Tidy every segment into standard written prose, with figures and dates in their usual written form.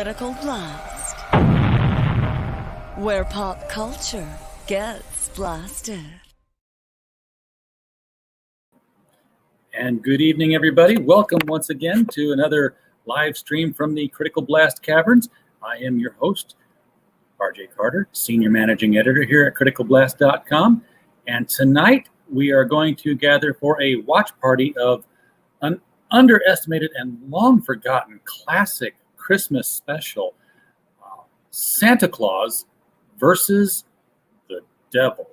Critical Blast, where pop culture gets blasted. And good evening, everybody. Welcome once again to another live stream from the Critical Blast Caverns. I am your host, RJ Carter, Senior Managing Editor here at criticalblast.com. And tonight we are going to gather for a watch party of an underestimated and long forgotten classic Christmas special, Santa Claus versus the Devil.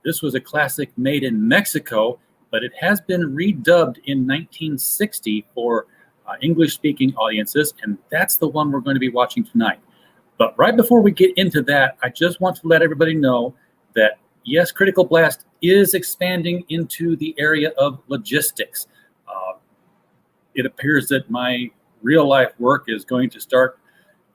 This was a classic made in Mexico, but it has been redubbed in 1960 for English-speaking audiences, and that's the one we're going to be watching tonight. But right before we get into that, I just want to let everybody know that, yes, Critical Blast is expanding into the area of logistics. It appears that my real-life work is going to start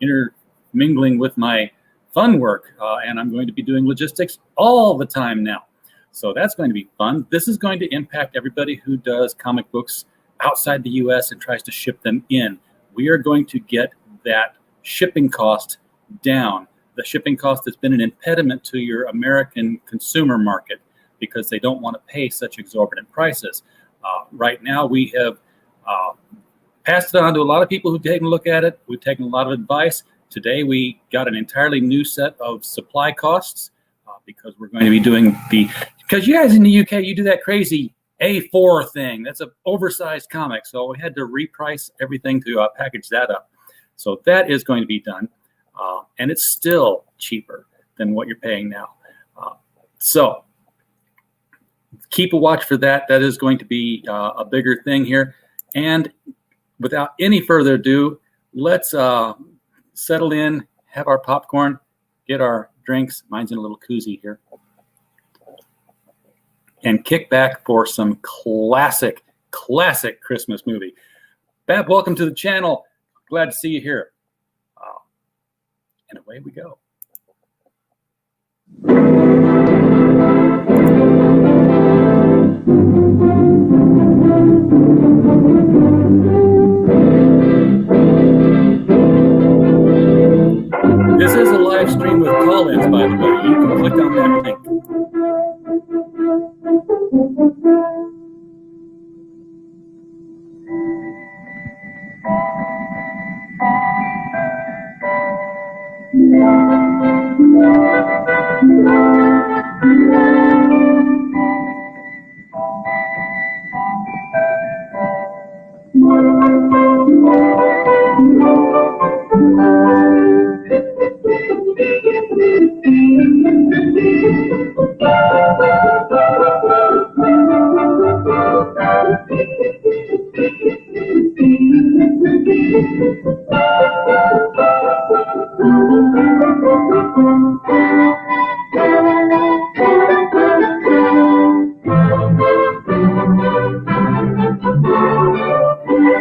intermingling with my fun work, and I'm going to be doing logistics all the time now. So that's going to be fun. This is going to impact everybody who does comic books outside the U.S. and tries to ship them in. We are going to get that shipping cost down. The shipping cost has been an impediment to your American consumer market because they don't want to pay such exorbitant prices. Right now, we have passed it on to a lot of people who've taken a look at it. We've taken a lot of advice. Today, we got an entirely new set of supply costs because we're going to be doing because you guys in the UK, you do that crazy A4 thing. That's an oversized comic. So we had to reprice everything to package that up. So that is going to be done. And it's still cheaper than what you're paying now. So keep a watch for that. That is going to be a bigger thing here. And without any further ado, let's settle in, have our popcorn, get our drinks. Mine's in a little koozie here. And kick back for some classic Christmas movie. Bab, welcome to the channel. Glad to see you here. And away we go. This is a live stream with call-ins, by the way. You can click on that link.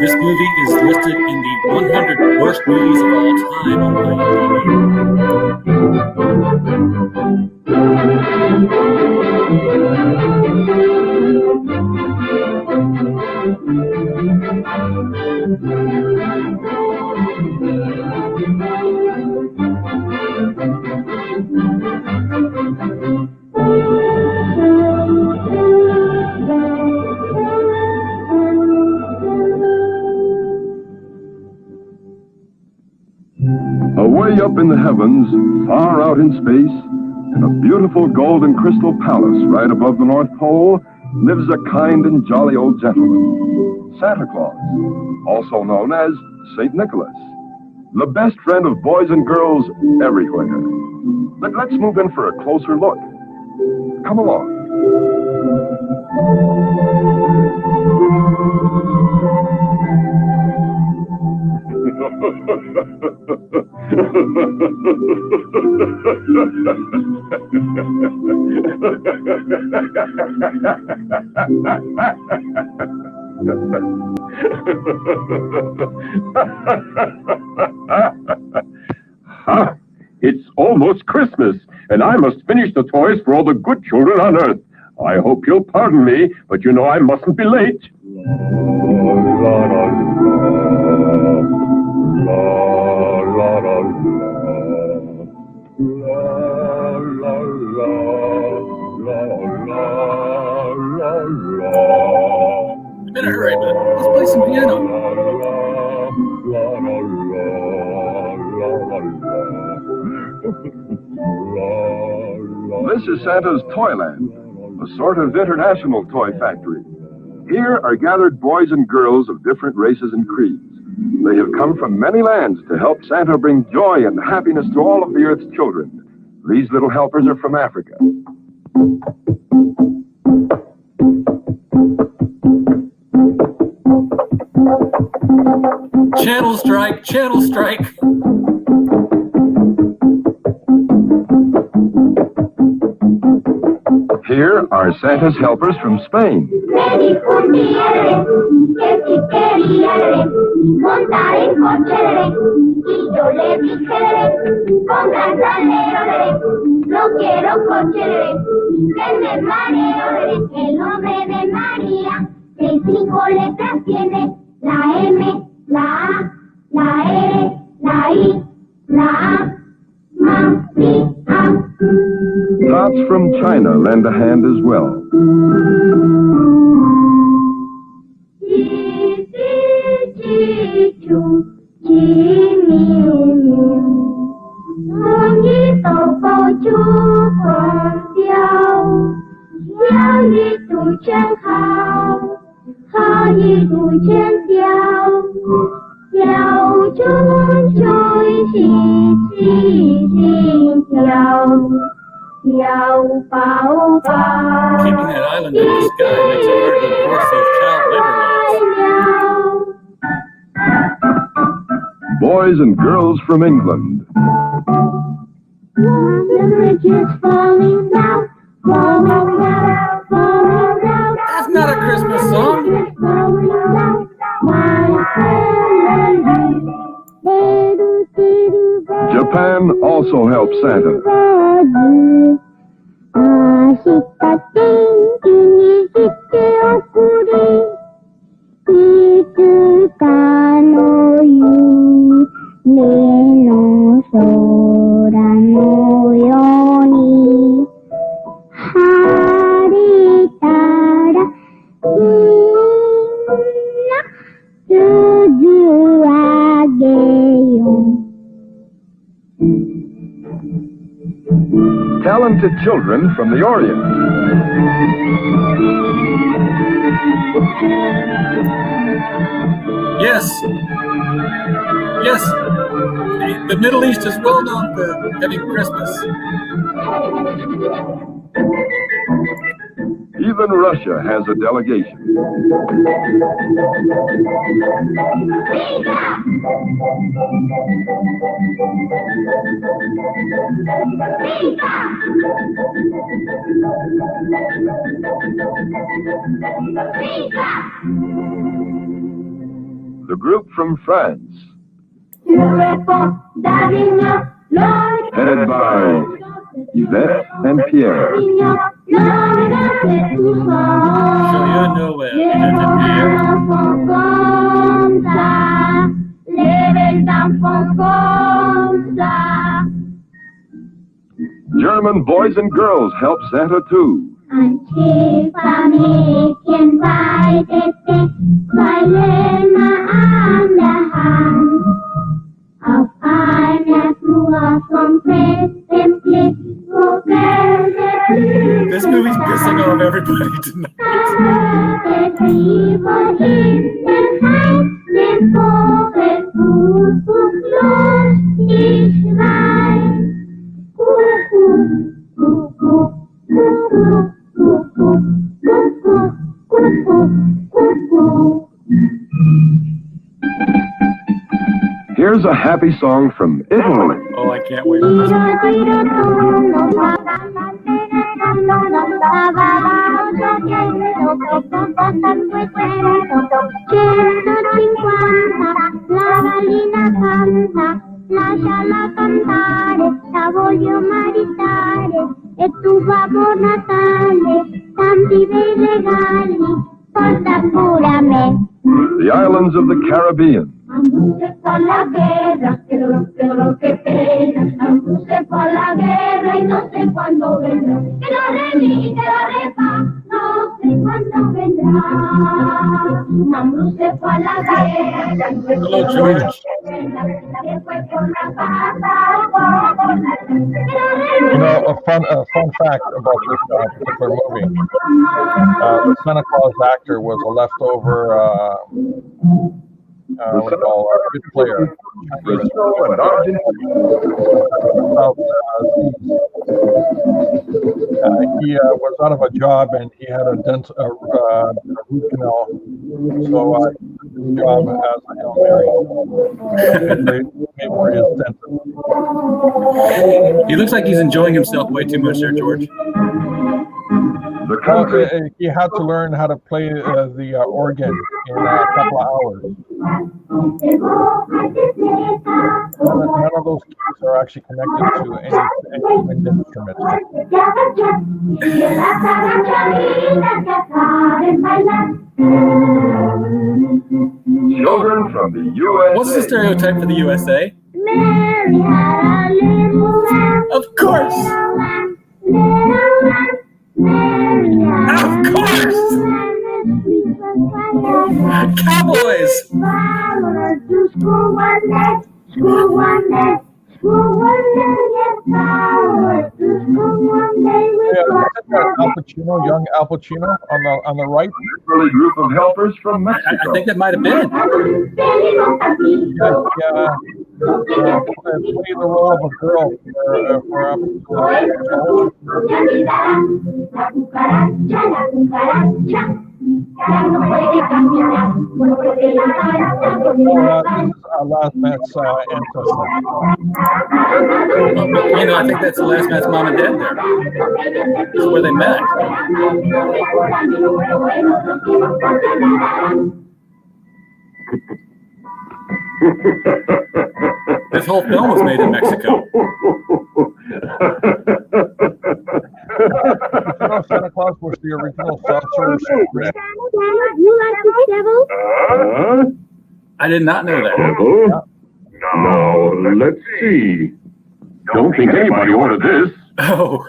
This movie is listed in the 100 worst movies of all time on Away up in the heavens, far out in space, in a beautiful golden crystal palace right above the North Pole, lives a kind and jolly old gentleman, Santa Claus, also known as St. Nicholas, the best friend of boys and girls everywhere. But let's move in for a closer look. Come along. It's almost Christmas, and I must finish the toys for all the good children on Earth. I hope you'll pardon me, but you know I mustn't be late. La, la, la, la, la, In a hurry, but let's play some piano. This is Santa's Toyland, a sort of international toy factory. Here are gathered boys and girls of different races and creeds. They have come from many lands to help Santa bring joy and happiness to all of the Earth's children. These little helpers are from Africa. Channel strike, channel strike. Here are Santa's helpers from Spain. Dots from China lend a hand as well. Keeping that island in the sky makes it hard to enforce those child labor laws. Boys and girls from England. That's not a Christmas song. Japan also helps Santa. Talented children from the Orient. Yes. Yes. The Middle East is well known for having Christmas. Even Russia has a delegation. The group from France, headed by Yvette and Pierre. Joyeux Noël, Yvette and Pierre. German boys and girls help Santa too. This movie's pissing off everybody tonight. Here's a happy song from Italy. Oh, I can't wait. The islands of the Caribbean. Ambos fue a la guerra, que pena. Ambos se fue a la guerra y no sé cuándo vendrá. Que la de mí, que la de pa, no sé cuándo vendrá. Ambos se fue a la guerra. Hello, George. You know, a fun fact about this particular movie: the Santa Claus actor was a leftover, what do you call good player. He was out of a job and he had a root canal, so he took the job as a Hail Mary. For his dentist. He looks like he's enjoying himself way too much there, George. He had to learn how to play the organ in a couple of hours. None of those keys are actually connected to any wind instrument. Children from the USA. What's the stereotype for the USA? Mary had a little lamb. Of course! Of course! Cowboys! To school one day, school one day, school one day, yes, power. To school one day Al Pacino, young Al Pacino on the right. Early group of helpers from Mexico. I think that might have been. Yeah. Played the role of a girl for Last Man's ancestor. You know, I think that's the Last Man's mom and dad there. This is where they met. This whole film was made in Mexico. Santa Claus was the original sorcerer. You like the devil? I did not know that. Oh, now, let's see. Don't think anybody ordered this. Oh,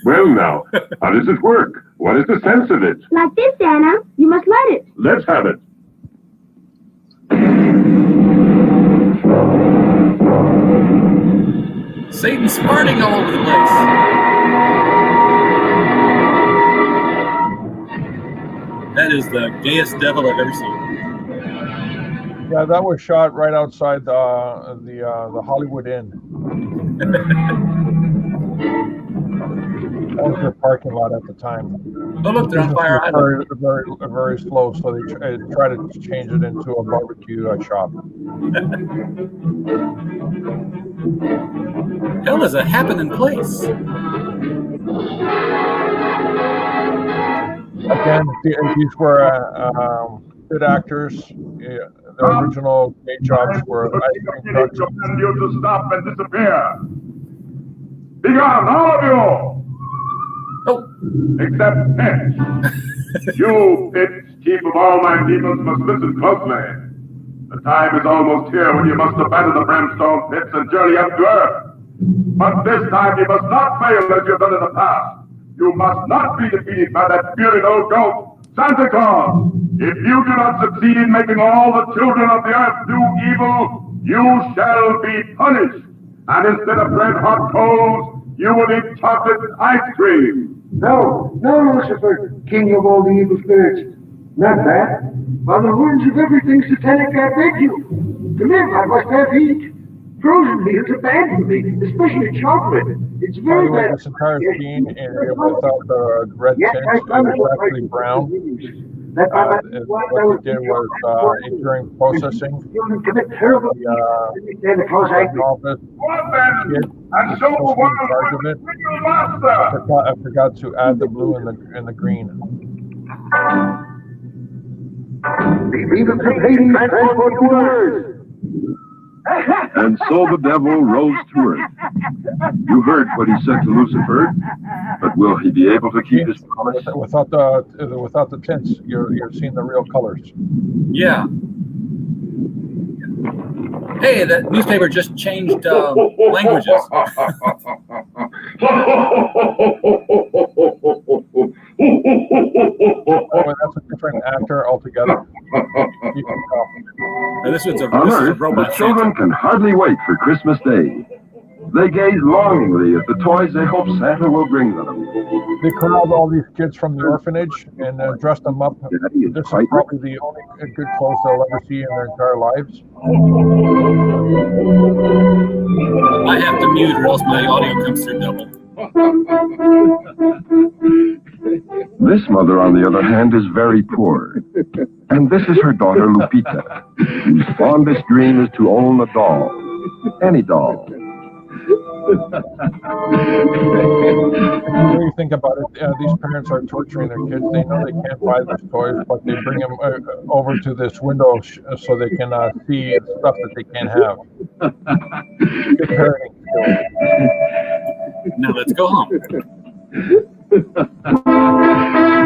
Well, now, how does it work? What is the sense of it? Like this, Anna. You must let it. Let's have it. Satan's farting all over the place. That is the gayest devil I've ever seen. Yeah, that was shot right outside the Hollywood Inn. That was their parking lot at the time. Oh, look, they're on Fire Island. Very slow, so they try to change it into a barbecue shop. Hell is a happening place. Again, these were good actors. Yeah, their original day jobs were ice cream trucks. You to stop and disappear. Be gone, all of you! Oh, Except Pitch. You, Pitch, chief of all my peoples, must listen closely. The time is almost here when you must abandon the brimstone pits and journey up to Earth. But this time you must not fail as you've done in the past. You must not be defeated by that spirited old goat, Santa Claus. If you do not succeed in making all the children of the earth do evil, you shall be punished. And instead of red-hot coals, you will eat chocolate ice cream. No, Lucifer, king of all the evil spirits. Not that. By the horns of everything satanic, I beg you. Come in, I must have eat. Frozen meals abandon me, especially chocolate. It's very By the way, bad. this entire scene without the red tint, it was actually brown. What they did was during processing, Commit terrible Santa Claus angry. office, What then? And so was one in charge of it. real master. I forgot to add the blue and the green. Even the Hades transport to Earth. And so the devil rose to earth. You heard what he said to Lucifer, but will he be able to keep his promise? Without the tints, you're seeing the real colors. yeah. Hey, the newspaper just changed languages. Oh, and that's a different actor altogether. You can tell. Now, this is a On Earth, robot the children Santa. can hardly wait for Christmas Day. They gaze longingly at the toys they hope Santa will bring them. They corralled all these kids from the orphanage and dressed them up. Daddy is This is quite probably the only good clothes they'll ever see in their entire lives. I have to mute or else my audio comes through double. This mother, on the other hand, is very poor. And this is her daughter, Lupita, whose fondest dream is to own a doll. Any doll. If you really think about it, these parents are torturing their kids. They know they can't buy these toys, but they bring them over to this window so they can see stuff that they can't have. Good parenting skills. Now let's go home. Yeah,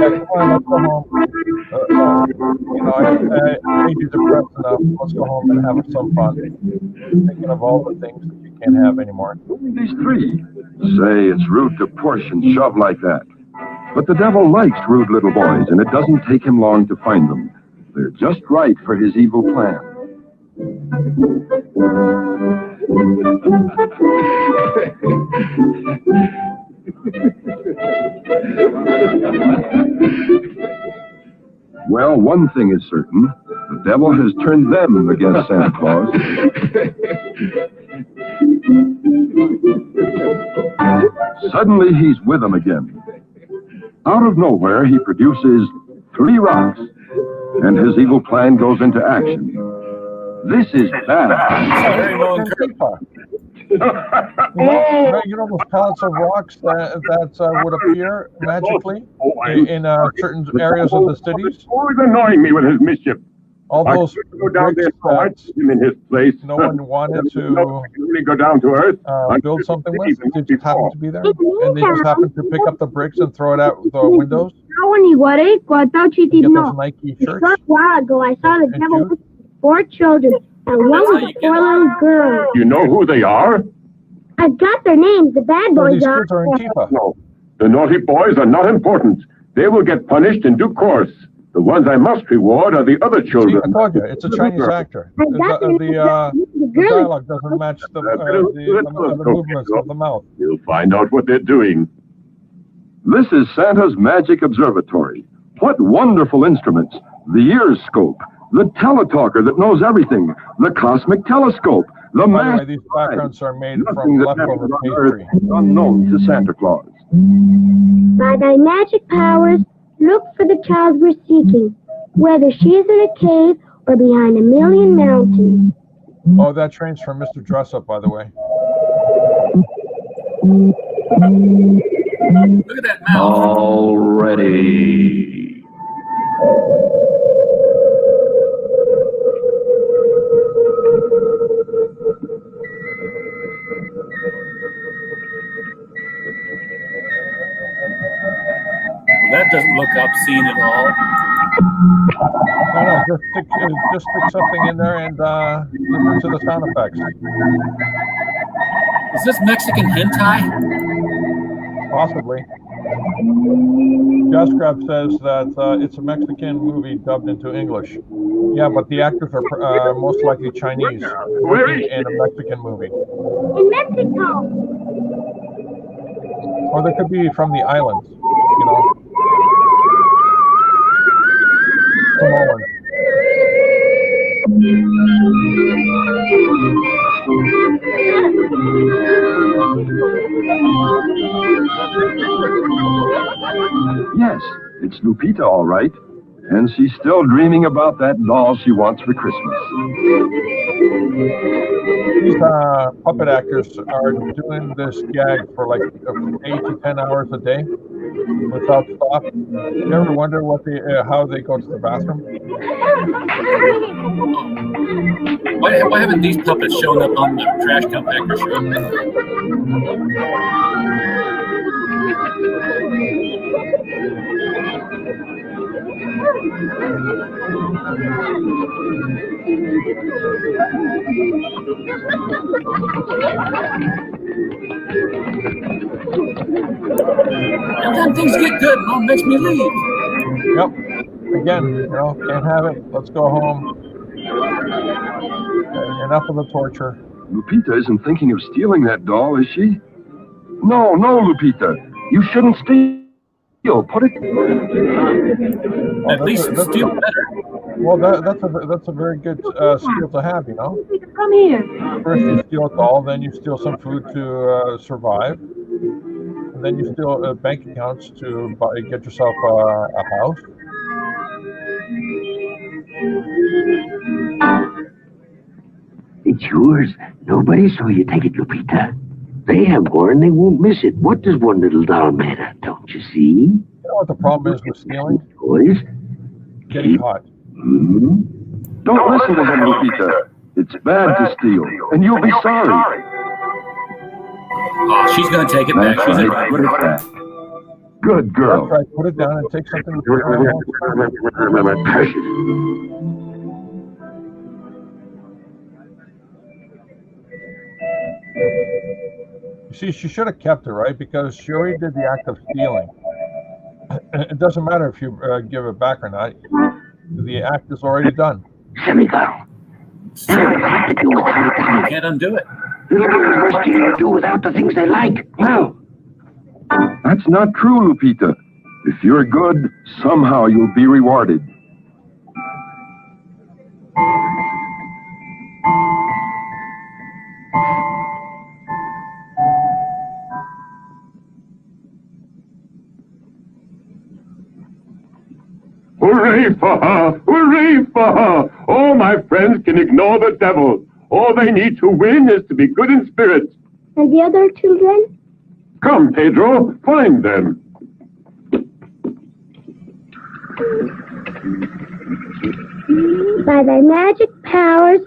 come on, let's go home. I made you depressed enough. Let's go home and have some fun. Thinking of all the things that you can't have anymore. These three. Say, it's rude to push and shove like that. But the devil likes rude little boys, and it doesn't take him long to find them. They're just right for his evil plan. Well, one thing is certain. The devil has turned them against Santa Claus. Suddenly, he's with them again. Out of nowhere, he produces 3 rocks, and his evil plan goes into action. This is bad. Very well encouraged. You know those pellets of rocks that would appear magically in certain areas of the cities? Always annoying me with his mischief. All those go down there, so I put him in his place. no one wanted to really go down to earth. build something with. It just happened to be there, and they just happened to pick up the bricks and throw it out the windows. Get those Nike shirts. A while ago, I saw the devil with 4 children, and one was a 4 little girl. You know who they are? I've got their names. The bad Well, boys these are. kids are Antifa. No. The naughty boys are not important. They will get punished in due course. The ones I must reward are the other See, children. I told you, it's a Chinese actor. I've got their names. The dialogue doesn't match the movements of the mouth. You'll find out what they're doing. This is Santa's Magic Observatory. What wonderful instruments. The ears scope, the teletalker that knows everything, the cosmic telescope, the By the way, master these backgrounds are made Nothing from that leftover happens on Earth pastry. is unknown to Santa Claus. By thy magic powers, look for the child we're seeking, whether she is in a cave or behind a million mountains. Oh, that train's from Mr. Dressup, by the way. Look at that mouth. All ready. That doesn't look obscene at all. No, just stick something in there and listen to the sound effects. Is this Mexican hentai? Possibly. Jaskrab says that it's a Mexican movie dubbed into English. Yeah, but the actors are most likely Chinese working in a Mexican movie. In Mexico! Or they could be from the islands, you know. Samoan. Yes, it's Lupita, all right. And she's still dreaming about that doll she wants for Christmas. These puppet actors are doing this gag for like 8 to 10 hours a day without stop. You ever wonder how they go to the bathroom? Why haven't these puppets shown up on the trash compactor show? And then things get good, Mom makes me leave. Yep. Again, can't have it. Let's go home. Enough of the torture. Lupita isn't thinking of stealing that doll, is she? No, Lupita. You shouldn't steal. Put it... At least steal better. Well, that's a very good skill to have, Come here. First you steal a doll, then you steal some food to survive, and then you steal bank accounts to get yourself a house. It's yours. Nobody saw you take it, Lupita. They have more and they won't miss it. What does one little doll matter? Don't you see? You know what the problem is with stealing? Boys, Getting caught. Don't listen to him, Lupita. It's bad to steal, and you'll be sorry. Oh, she's going to take it back. She's That's right. Put it back. Good girl. That's right. Put it down and take something. You see, she should have kept it, right? Because she already did the act of stealing. It doesn't matter if you give it back or not. The act is already done. Semi-girl. You can't undo it. Little girls must do without the things they like. Well, That's not true, Lupita. If you're good, somehow you'll be rewarded. Hooray for her! Hooray for her! All my friends can ignore the devil. All they need to win is to be good in spirit. And the other children? Come, Pedro, find them. By thy magic powers,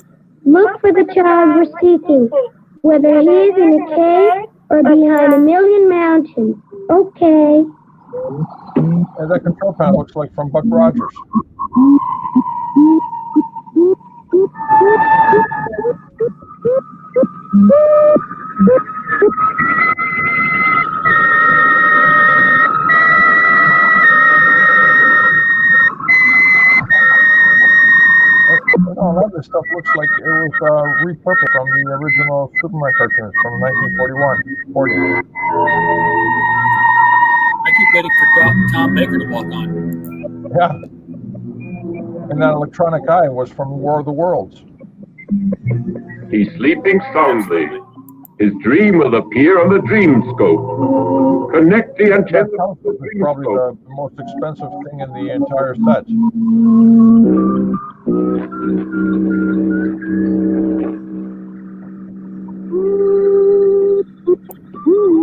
look for the child you're seeking, whether he is in a cave or behind a million mountains. Okay. And that control panel looks like from Buck Rogers. A lot of this stuff looks like it was repurposed from the original Superman cartoons from 1941, 40. I keep waiting for Tom Baker to walk on. Yeah. And that electronic eye was from War of the Worlds. He's sleeping soundly. His dream will appear on the dream scope. Connect the That antenna. telescope is probably the most expensive thing in the entire set.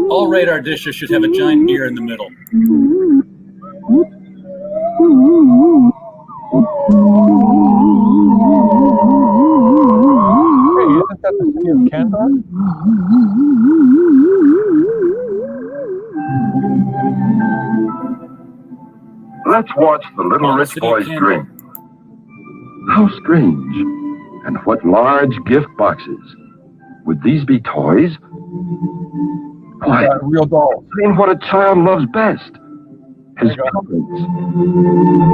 All radar dishes should have a giant ear in the middle. Hey, isn't that the city of Kandor? Let's watch the little rich boy's dream. How strange. And what large gift boxes. Would these be toys? Why, Real dolls. seeing what a child loves best. His There you go. parents.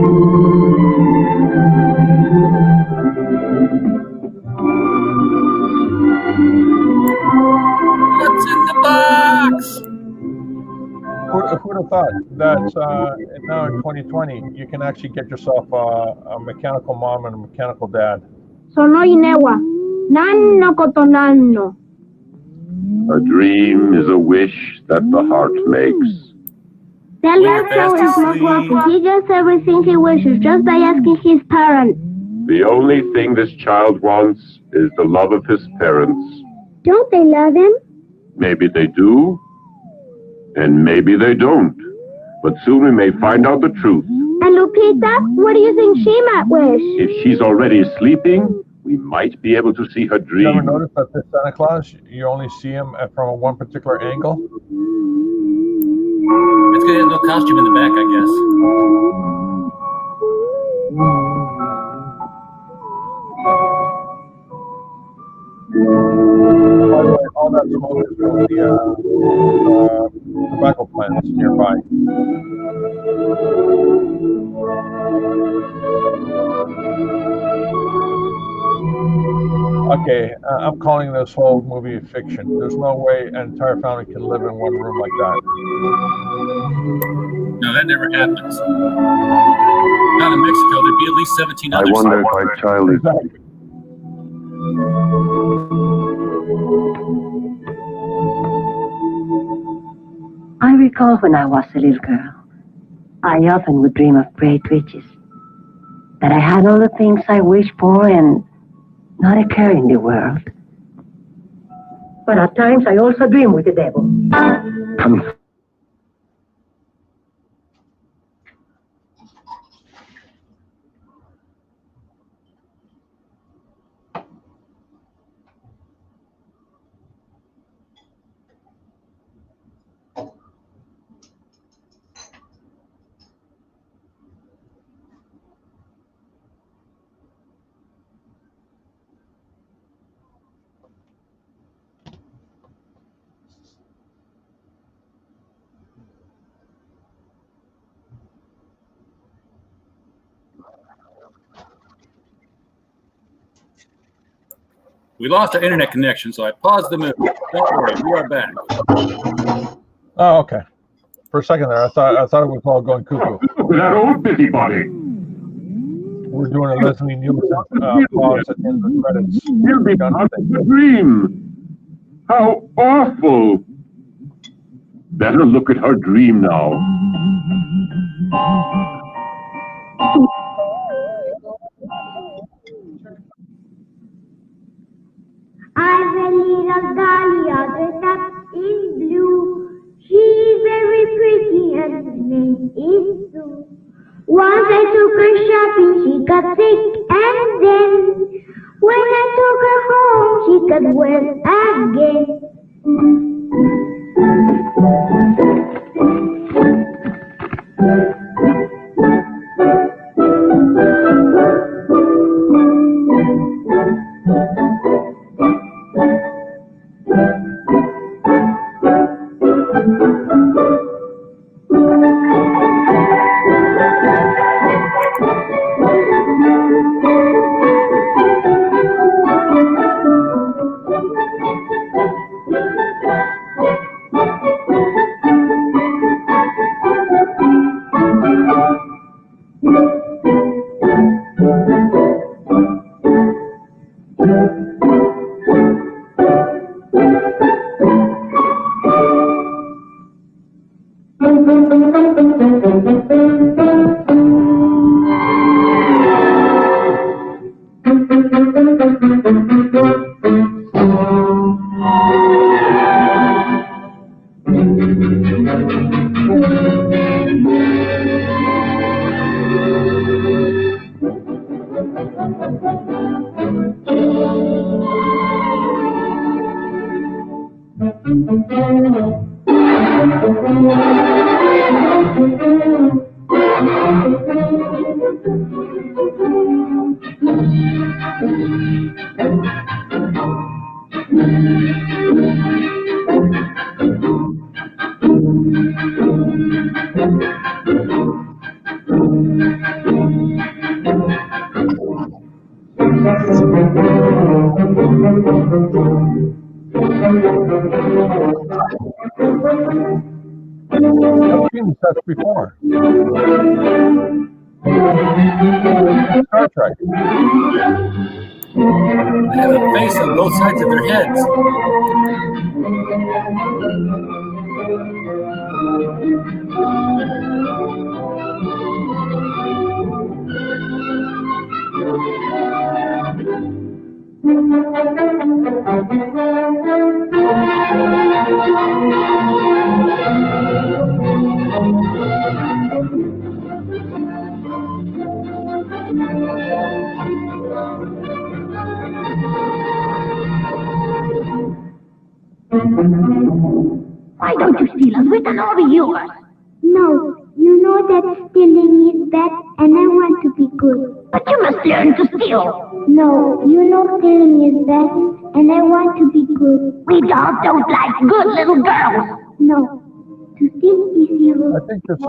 What's in the box? Who'd have thought that now in 2020 you can actually get yourself a mechanical mom and a mechanical dad? Sonoy newa. Nanno kotonanno. A dream is a wish that the heart makes. Tell We're her fast so is not asleep. welcome. He gets everything he wishes just by asking his parents. The only thing this child wants is the love of his parents. Don't they love him? Maybe they do, and maybe they don't. But soon we may find out the truth. And Lupita, what do you think she might wish? If she's already sleeping, we might be able to see her You ever dream. notice that this Santa Claus, you only see him from one particular angle? It's good to have no costume in the back, I guess. smoke is from the tobacco plants nearby. Okay, I'm calling this whole movie fiction. There's no way an entire family can live in one room like that. No, that never happens. Not in Mexico. There'd be at least 17 I others. wonder if our child is... Exactly. I recall when I was a little girl, I often would dream of great riches, that I had all the things I wished for and not a care in the world. But at times I also dream with the devil. We lost our internet connection, so I paused the movie. Don't worry, we are back. Oh, okay. For a second there, I thought it was all going cuckoo. That old busybody. We're doing a Leslie Nielsen pause at the end of the credits. He'll be part of the dream. How awful. Better look at her dream now. I've a little dahlia dressed up in blue. She's very pretty and her name is Sue. Once I took her shopping, she got sick, and then when I took her home, she got well again. I've seen such before. Star Trek. They have a face on both sides of their heads. Why don't you steal us with an over yours? No, you know that stealing is bad and I want to be good. But you must learn to steal. No, you know stealing is bad, and I want to be good. We dolls don't like good little girls. No, to steal is evil. I think this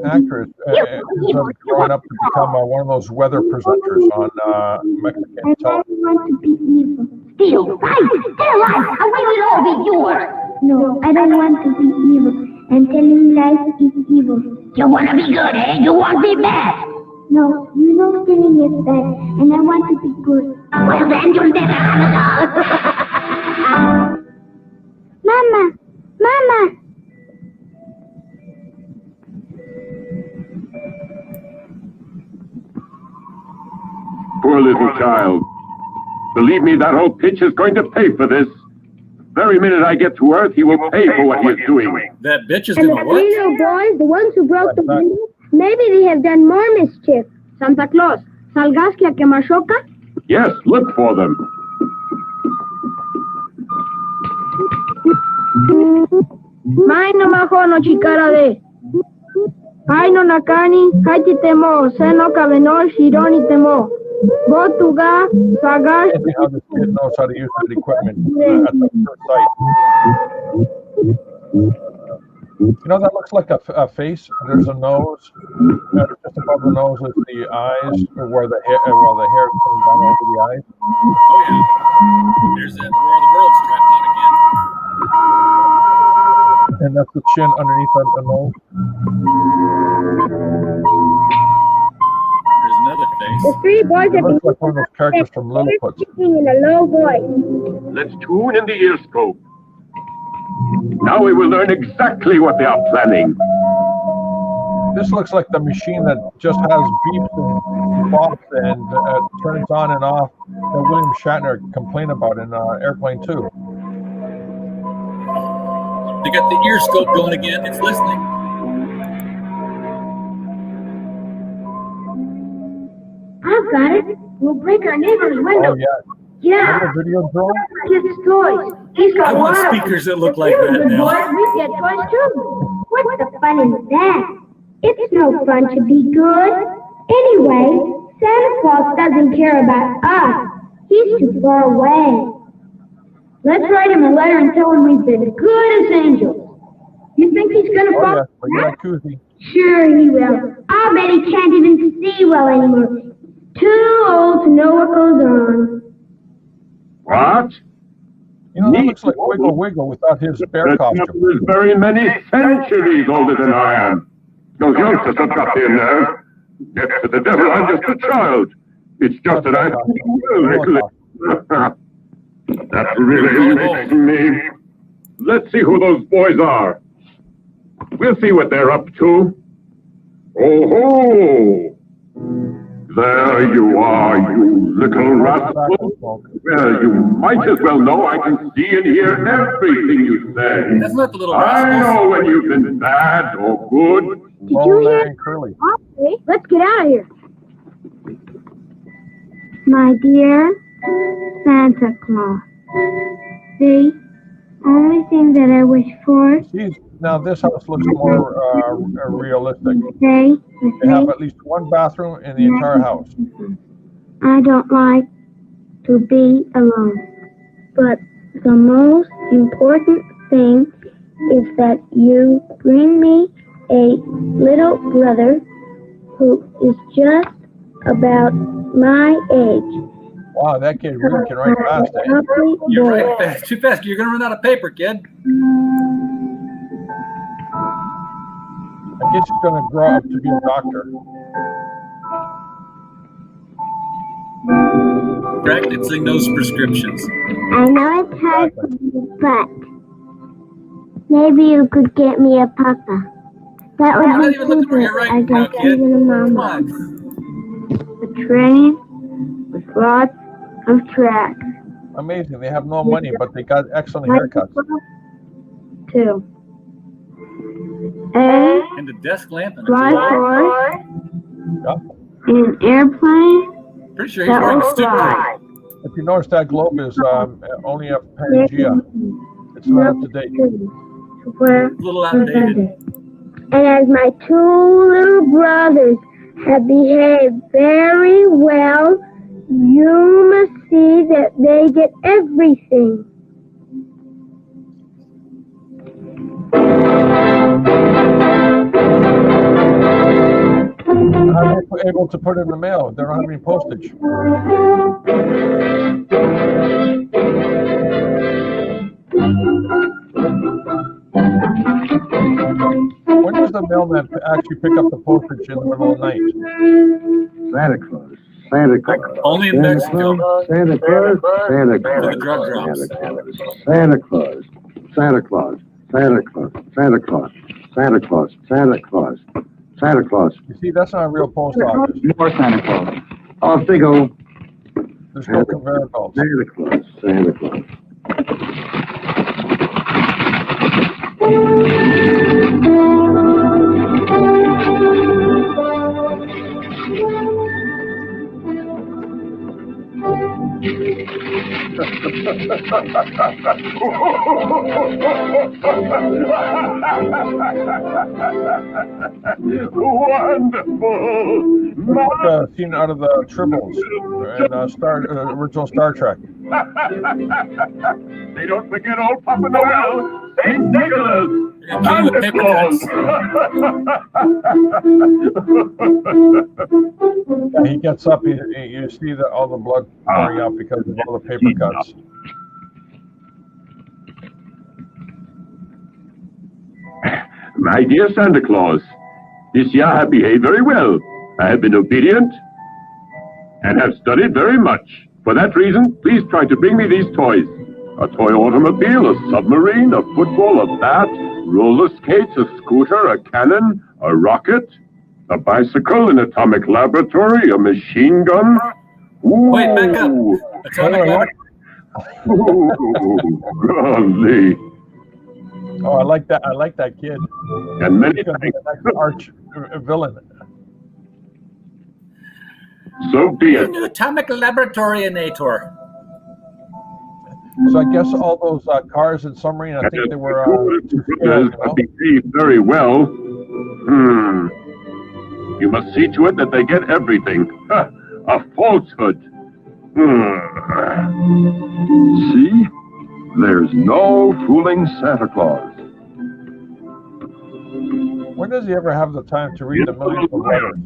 actress ends up growing up to become one of those weather presenters on Mexican And I television. want to be evil. Steal, right? Tell lies, and we will all be yours. No, I don't want to be evil, and telling lies is evil. You want to be good, eh? You want to be bad. No, you know stealing is bad, and I want to be good. Well, then you'll never have it all. Mama! Mama! Poor little child. Believe me, that old pitch is going to pay for this. The very minute I get to Earth, he will pay for what he is doing. That bitch is And gonna the what? three little boys, the ones who broke the window, maybe they have done more mischief. Santa Claus, ¿salgaste a quemashoka? Yes, look for them. Mai no majo no chikara de. Ai no nakani, haiti temo, seno kabeno, shironi temo. Botuga, sagas. See how this kid knows how to use that equipment at the first sight. You know, that looks like a face. There's a nose. Just above the nose is the eyes, where the hair is coming down over the eyes. Oh yeah. There's that War of the Worlds tripod again. And that's the chin underneath the nose. There's another face. The three boys It have looks been like one of those characters from Lilliput. speaking in a low voice. Let's tune in the ear scope. Now we will learn exactly what they are planning. This looks like the machine that just has beeps and bops and turns on and off that William Shatner complained about in Airplane 2. They got the ear scope going again. It's listening. I've got it. We'll break our neighbor's window. Oh, yeah. Yeah. Remember video drone? Kids' toys. He's got I want one of them. speakers that look like You're a that good now. boy. We get toys too. What's the fun in that? It's no fun to be good. Anyway, Santa Claus doesn't care about us. He's too far away. Let's write him a letter and tell him we've been good as angels. You think he's gonna Oh, fall? yeah. Look at that koozie. Sure he will. I'll bet he can't even see well anymore. Too old to know what goes on. What? You know, that looks like Wiggle Wiggle without his bear That costume. devil is very many centuries older than I am. Those youngsters have got their nerve. Next to the devil, I'm just a child. It's just that I That really makes me. Let's see who those boys are. We'll see what they're up to. Oh ho! There you are, you little rascal. Well, you might as well know I can see and hear everything you say. That's not the little I rascals. know when you've been bad or good. Did you Long, hear? Larry, and Curly. Okay, let's get out of here. My dear Santa Claus, the only thing that I wish for Now, this house looks more realistic. today They have at least one bathroom in the entire house. I don't like to be alone. But the most important thing is that you bring me a little brother who is just about my age. Wow, that kid really can write fast, eh? Lovely You're boy. right fast. Too fast. You're gonna run out of paper, kid. I guess he's going to grow up to be a doctor. Practicing those prescriptions. I know it's hard for you, but maybe you could get me a papa. That I'm not would be even looking for super. you right I now, got kid. even a Come mama. on. A train with lots of tracks. Amazing. They have no money, but they got excellent haircuts. Two. A And a desk lamp and a fly globe. horse, Yeah. an airplane Pretty sure he's that wearing a will stick fly. If you notice, that globe is only a Pangea. It's not up to date. Where A little outdated. and as my two little brothers, have behaved very well, you must see that they get everything. How are they able to put it in the mail? They don't have any postage. When does the mailman actually pick up the postage in the middle of the night? Santa Claus. Santa Claus. Only in Mexico. Santa Claus. Santa Claus. For the drug drops. Santa Claus. Santa Claus. Santa Claus. Santa Claus. Santa Claus. Santa Claus. Santa Claus. You see, that's not a real post office. More Santa Claus. Off they go. There's no conveyor belts. Santa Claus. Santa Claus. Wonderful! Like a scene out of the Tribbles and original Star Trek. They don't forget old Papa Noel, Saint Nicholas, Santa Claus. Yeah, he gets up, you see that all the blood pouring out because of all the paper cuts. My dear Santa Claus, this year I have behaved very well. I have been obedient and have studied very much. For that reason, please try to bring me these toys. A toy automobile, a submarine, a football, a bat, roller skates, a scooter, a cannon, a rocket, a bicycle, an atomic laboratory, a machine gun. Ooh. Wait, back up. Atomic laboratory. Ooh, golly. Oh, I like that. I like that kid. And many He's gonna be the next arch villain. So be it. Atomic laboratory-inator. So I guess all those cars and submarine, I think they were. Behave very well. You must see to it that they get everything. A falsehood. See? There's no fooling Santa Claus. When does he ever have the time to read the millions of letters?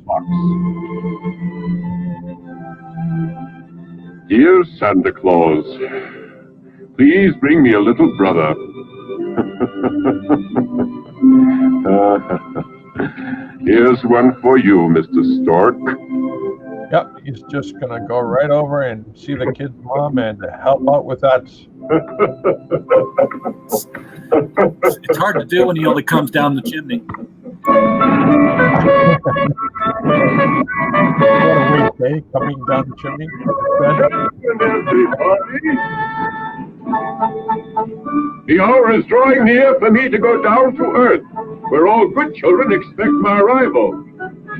Dear Santa Claus, please bring me a little brother. Here's one for you, Mr. Stork. Yep, he's just gonna go right over and see the kid's mom and help out with that. It's hard to do when he only comes down the chimney. What a waste, eh? Coming down the chimney. The hour is drawing near for me to go down to Earth, where all good children expect my arrival.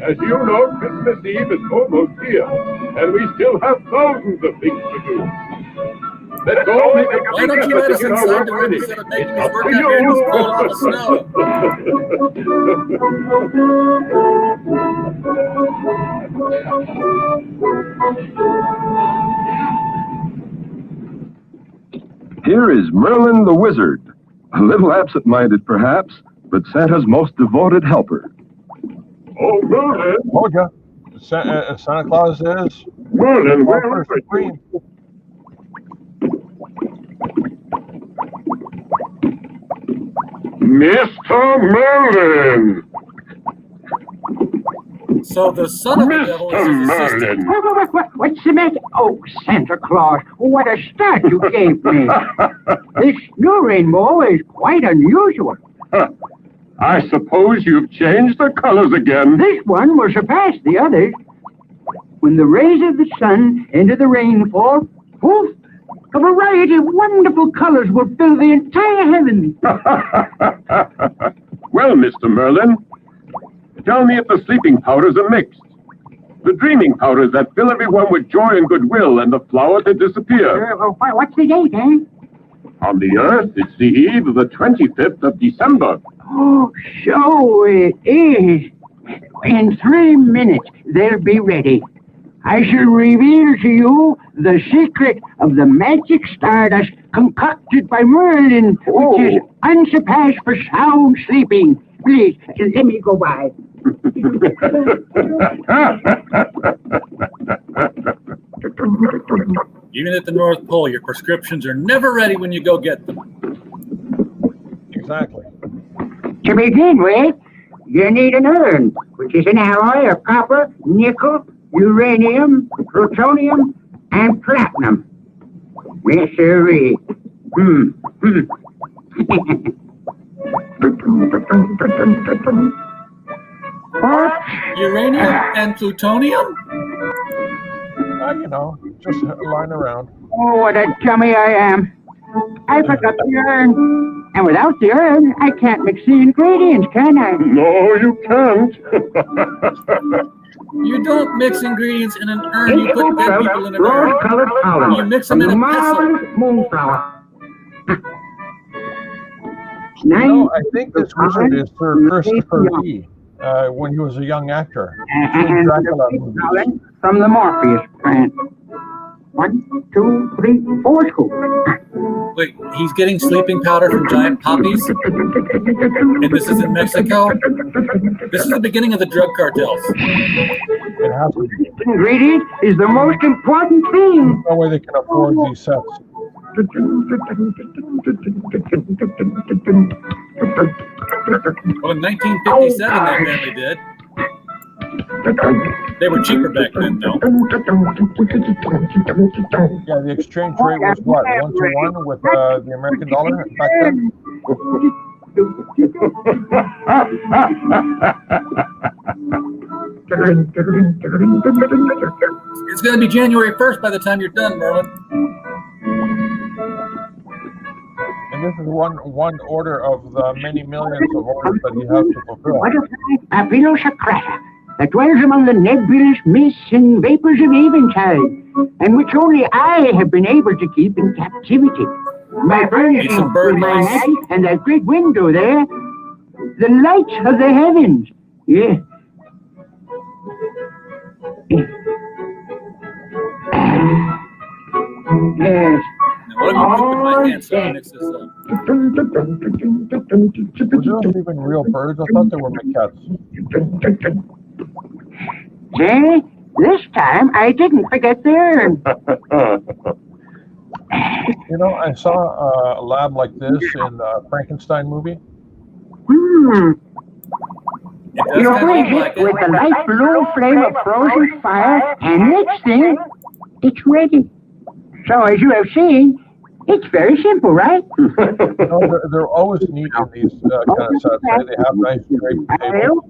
As you know, Christmas Eve is almost here, and we still have thousands of things to do. Let's go make a Why don't you let us inside the room instead of making us work out here in this cold on the snow? Here is Merlin the Wizard. A little absent-minded, perhaps, but Santa's most devoted helper. Oh, Merlin! Told ya. Santa Claus is. Merlin, where are you? Mr. Merlin! So the son of the devil is his assistant. What's the matter? Oh, Santa Claus, what a start you gave me. This new rainbow is quite unusual. I suppose you've changed the colors again. This one will surpass the others. When the rays of the sun enter the rainfall, poof, a variety of wonderful colors will fill the entire heavens. Well, Mr. Merlin, tell me if the sleeping powders are mixed. The dreaming powders that fill everyone with joy and goodwill, and the flowers that disappear. What's the date, eh? On the Earth, it's the eve of the 25th of December. Oh, so it is. In 3 minutes, they'll be ready. I shall reveal to you the secret of the magic stardust concocted by Merlin, which is unsurpassed for sound sleeping. Please, let me go by. Even at the North Pole, your prescriptions are never ready when you go get them. Exactly. To begin with, you need an urn, which is an alloy of copper, nickel, uranium, plutonium, and platinum. Yes, sirree. What? Uranium and plutonium? You know, just lying around. Oh, what a dummy I am. I forgot the urn. And without the urn, I can't mix the ingredients, can I? No, you can't. You don't mix ingredients in an urn. You put dead people in an urn. Rose-colored powder. You mix them in a pestle. Moonflower. No, I think this wizard is Sir Christopher Lee, when he was a young actor. And Dracula the from the Morpheus brand. 1, 2, 3, 4 scoops. Wait, he's getting sleeping powder from giant poppies? And this is in Mexico? This is the beginning of the drug cartels. It has to be. Ingredient is the most important thing. No way they can afford these sets. Well, in 1957, they apparently did. They were cheaper back then, though. Yeah, the exchange rate was what, 1 to 1 with the American dollar back then? It's going to be January 1st by the time you're done, Merlin. And this is one order of the many millions of orders that he has to fulfill. Butterfly Papilosacrata, that dwells among the nebulous mists and vapors of eventide, and which only I have been able to keep in captivity. My furnishing with my magic and that great window there, the lights of the heavens. Yeah. Yes. Now, what have you put in my hand so I mix this up? Were those even real birds? I thought they were maquettes. See? This time I didn't forget the urn. You know, I saw a lab like this in the Frankenstein movie. You freeze it with a light blue flame of frozen fire, and next thing, it's ready. So as you have seen, it's very simple, right? No, they're always neat in these kind of sets. They have nice draped tables,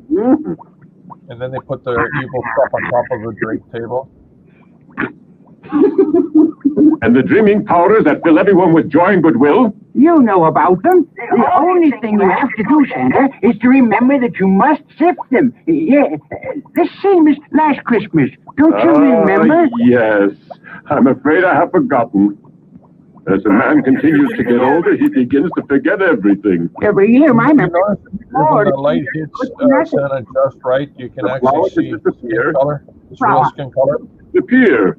and then they put the evil stuff on top of the draped table. And the dreaming powders that fill everyone with joy and goodwill? You know about them. The only thing you have to do, Santa, is to remember that you must sift them. Yeah, the same as last Christmas. Don't you remember? Yes. I'm afraid I have forgotten. As a man continues to get older, he begins to forget everything. Every year, my memory. When the light hits Santa just right, you can actually see skin color, his real skin color. Disappear.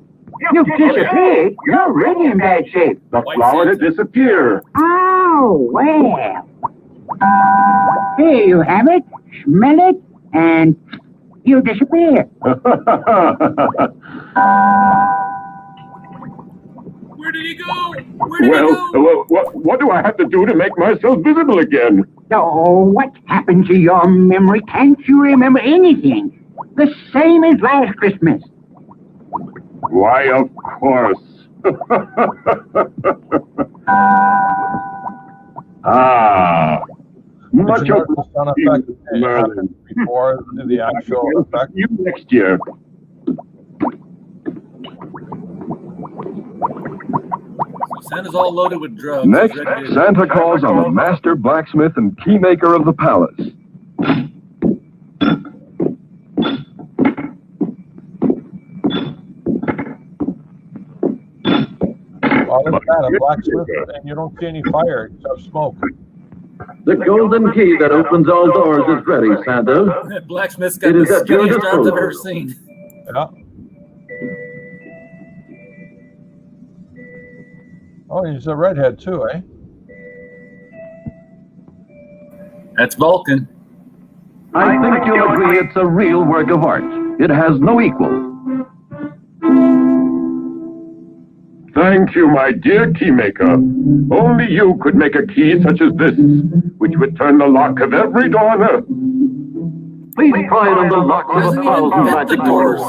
You've disappeared. You're really in bad shape. The flower to disappear. Oh, well. Here you have it. Smell it, and you disappear. Where did he go? Where did he go? What do I have to do to make myself visible again? Oh, what happened to your memory? Can't you remember anything? The same as last Christmas. Why, of course. Much of the sound effect happened before the actual effect. You next year. So Santa's all loaded with drugs. Next, Santa calls on the master blacksmith and keymaker of the palace. Well, it's not a blacksmith, and you don't see any fire except smoke. The golden key that opens all doors is ready, Santa. Blacksmith's got It the is at your skinniest arms I've ever disposal. seen. Yeah. Oh, he's a redhead too, eh? That's Vulcan. I think you'll agree it's a real work of art. It has no equal. Thank you, my dear keymaker. Only you could make a key such as this, which would turn the lock of every door on earth. Please try it on the locks of 1,000 magic doors.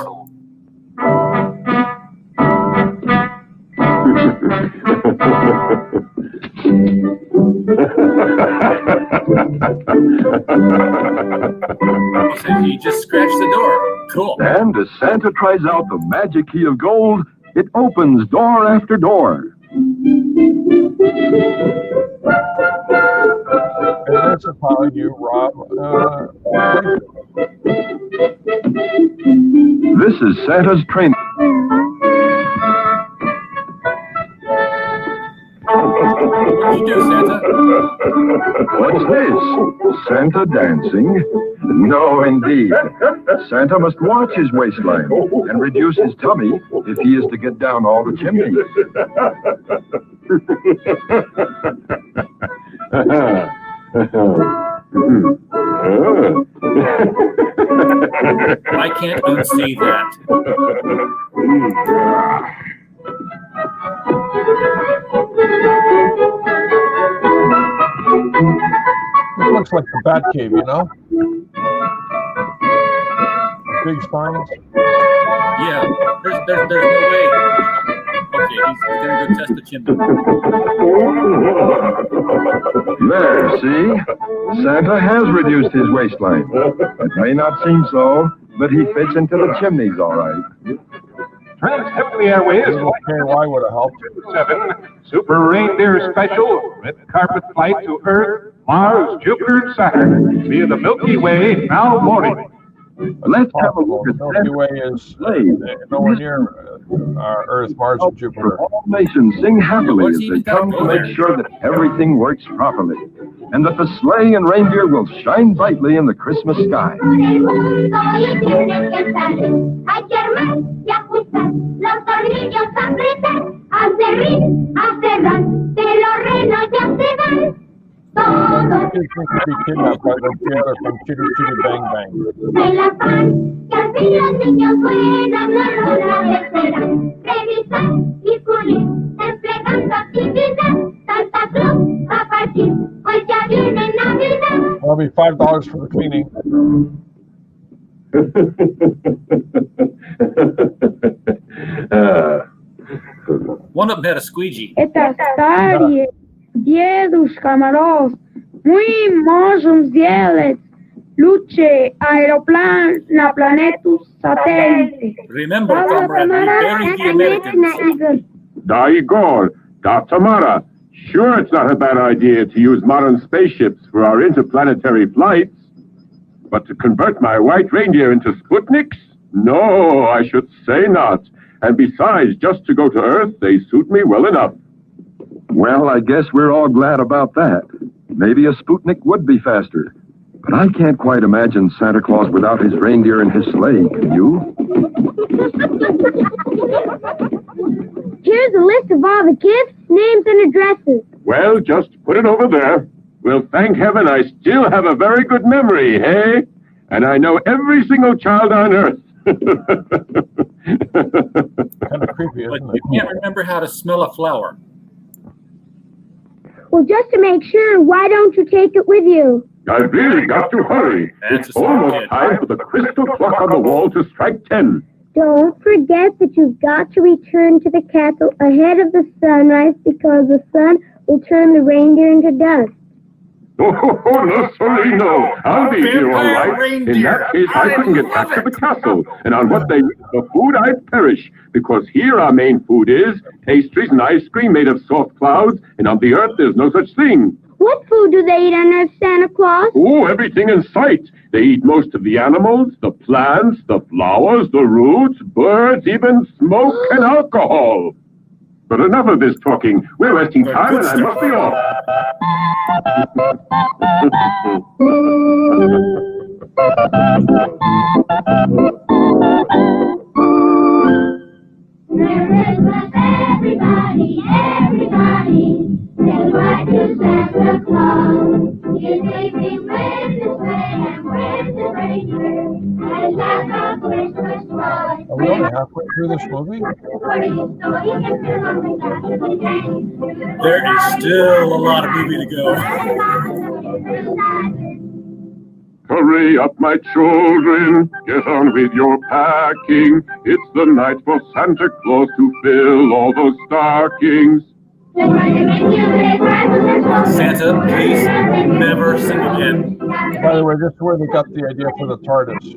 He just scratched the door. Cool. And as Santa tries out the magic key of gold, it opens door after door. And this is how you rob. This is Santa's train. What you do, Santa? What's this? Santa dancing? No, indeed. Santa must watch his waistline and reduce his tummy if he is to get down all the chimneys. I can't unsee that. It looks like the Bat Cave, you know? Big spines. Yeah, there's no way. Okay, he's gonna go test the chimney. There, see? Santa has reduced his waistline. It may not seem so, but he fits into the chimneys all right. Trans-Heptily Airways Okay, why would it help? 7 Super Reindeer Special Red Carpet Flight to Earth, Mars, Jupiter, and Saturn via the Milky Way now boarding. Let's have a look at Milky Way is nowhere near Earth, Mars, and Jupiter. All nations sing happily as they come to make sure that everything works properly, and that the sleigh and reindeer will shine brightly in the Christmas sky. Kids need to be kidnapped by the jailer from Chitty Chitty Bang Bang. That'll be $5 for the cleaning. One of them had a squeegee. Это старые дедушка Мороз. Мы можем сделать лучший аэроплан на планету сателлите. Remember, comrade, we buried the Americans. Da Igor, Da Tamara. Sure, it's not a bad idea to use modern spaceships for our interplanetary flights. But to convert my white reindeer into Sputniks? No, I should say not. And besides, just to go to Earth, they suit me well enough. Well, I guess we're all glad about that. Maybe a Sputnik would be faster. But I can't quite imagine Santa Claus without his reindeer and his sleigh, can you? Here's a list of all the gifts, names, and addresses. Well, just put it over there. Well, thank heaven I still have a very good memory, hey? And I know every single child on Earth. Kind of creepy, But isn't you it? can't remember how to smell a flower. Well, just to make sure, why don't you take it with you? I've really got to hurry. That's It's a smart almost kid. time for the crystal clock on the wall to strike 10. Don't forget that you've got to return to the castle ahead of the sunrise because the sun will turn the reindeer into dust. Oh, no, sorry, no. I'll be here all right. In that case, I couldn't get back to the castle. And on what they eat for food, I'd perish. Because here our main food is pastries and ice cream made of soft clouds. And on the earth, there's no such thing. What food do they eat on Earth, Santa Claus? Oh, everything in sight. They eat most of the animals, the plants, the flowers, the roots, birds, even smoke and alcohol. But enough of this talking. We're wasting time and I must be off. Merry Christmas, everybody, everybody. Say right to Santa Claus. He's leaving with his sleigh and with his reindeer. And that's a Christmas toy. Are we only halfway through this movie? There is still a lot of movie to go. Hurry up, my children. Get on with your packing. It's the night for Santa Claus to fill all those stockings. Santa, please never sing again. By the way, this is where they got the idea for the TARDIS.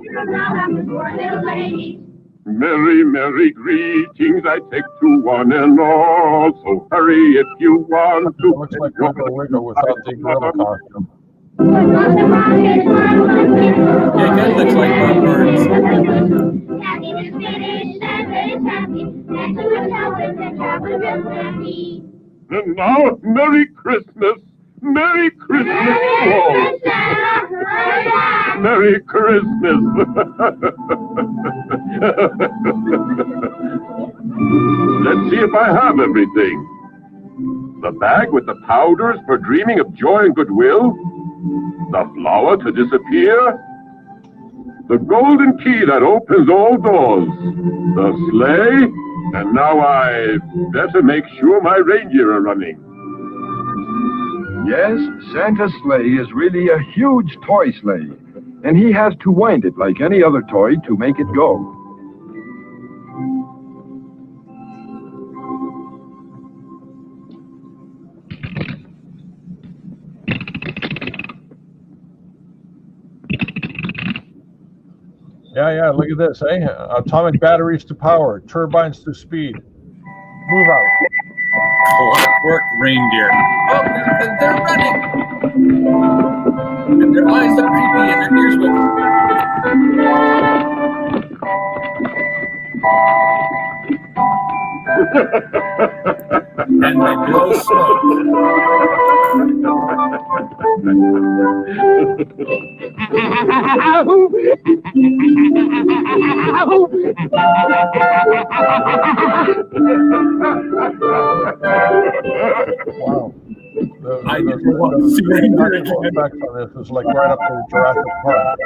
Merry, merry greetings I take to one and all. So hurry if you want to. It looks like Wiggle Wiggle without the gorilla costume. Yeah, that looks like Bob Burns. And now, Merry Christmas! Merry Christmas! Whoa. Merry Christmas! Let's see if I have everything. The bag with the powders for dreaming of joy and goodwill. The flower to disappear. The golden key that opens all doors. The sleigh. And now I better make sure my reindeer are running. Yes, Santa's sleigh is really a huge toy sleigh, and he has to wind it like any other toy to make it go. Yeah, look at this, eh? Atomic batteries to power, turbines to speed. Move out. Clockwork reindeer. Oh, they're running. And their eyes look creepy and their ears look. And they blow smoke. Wow. I never want to see reindeer again. Effects on this is like right up to Jurassic Park.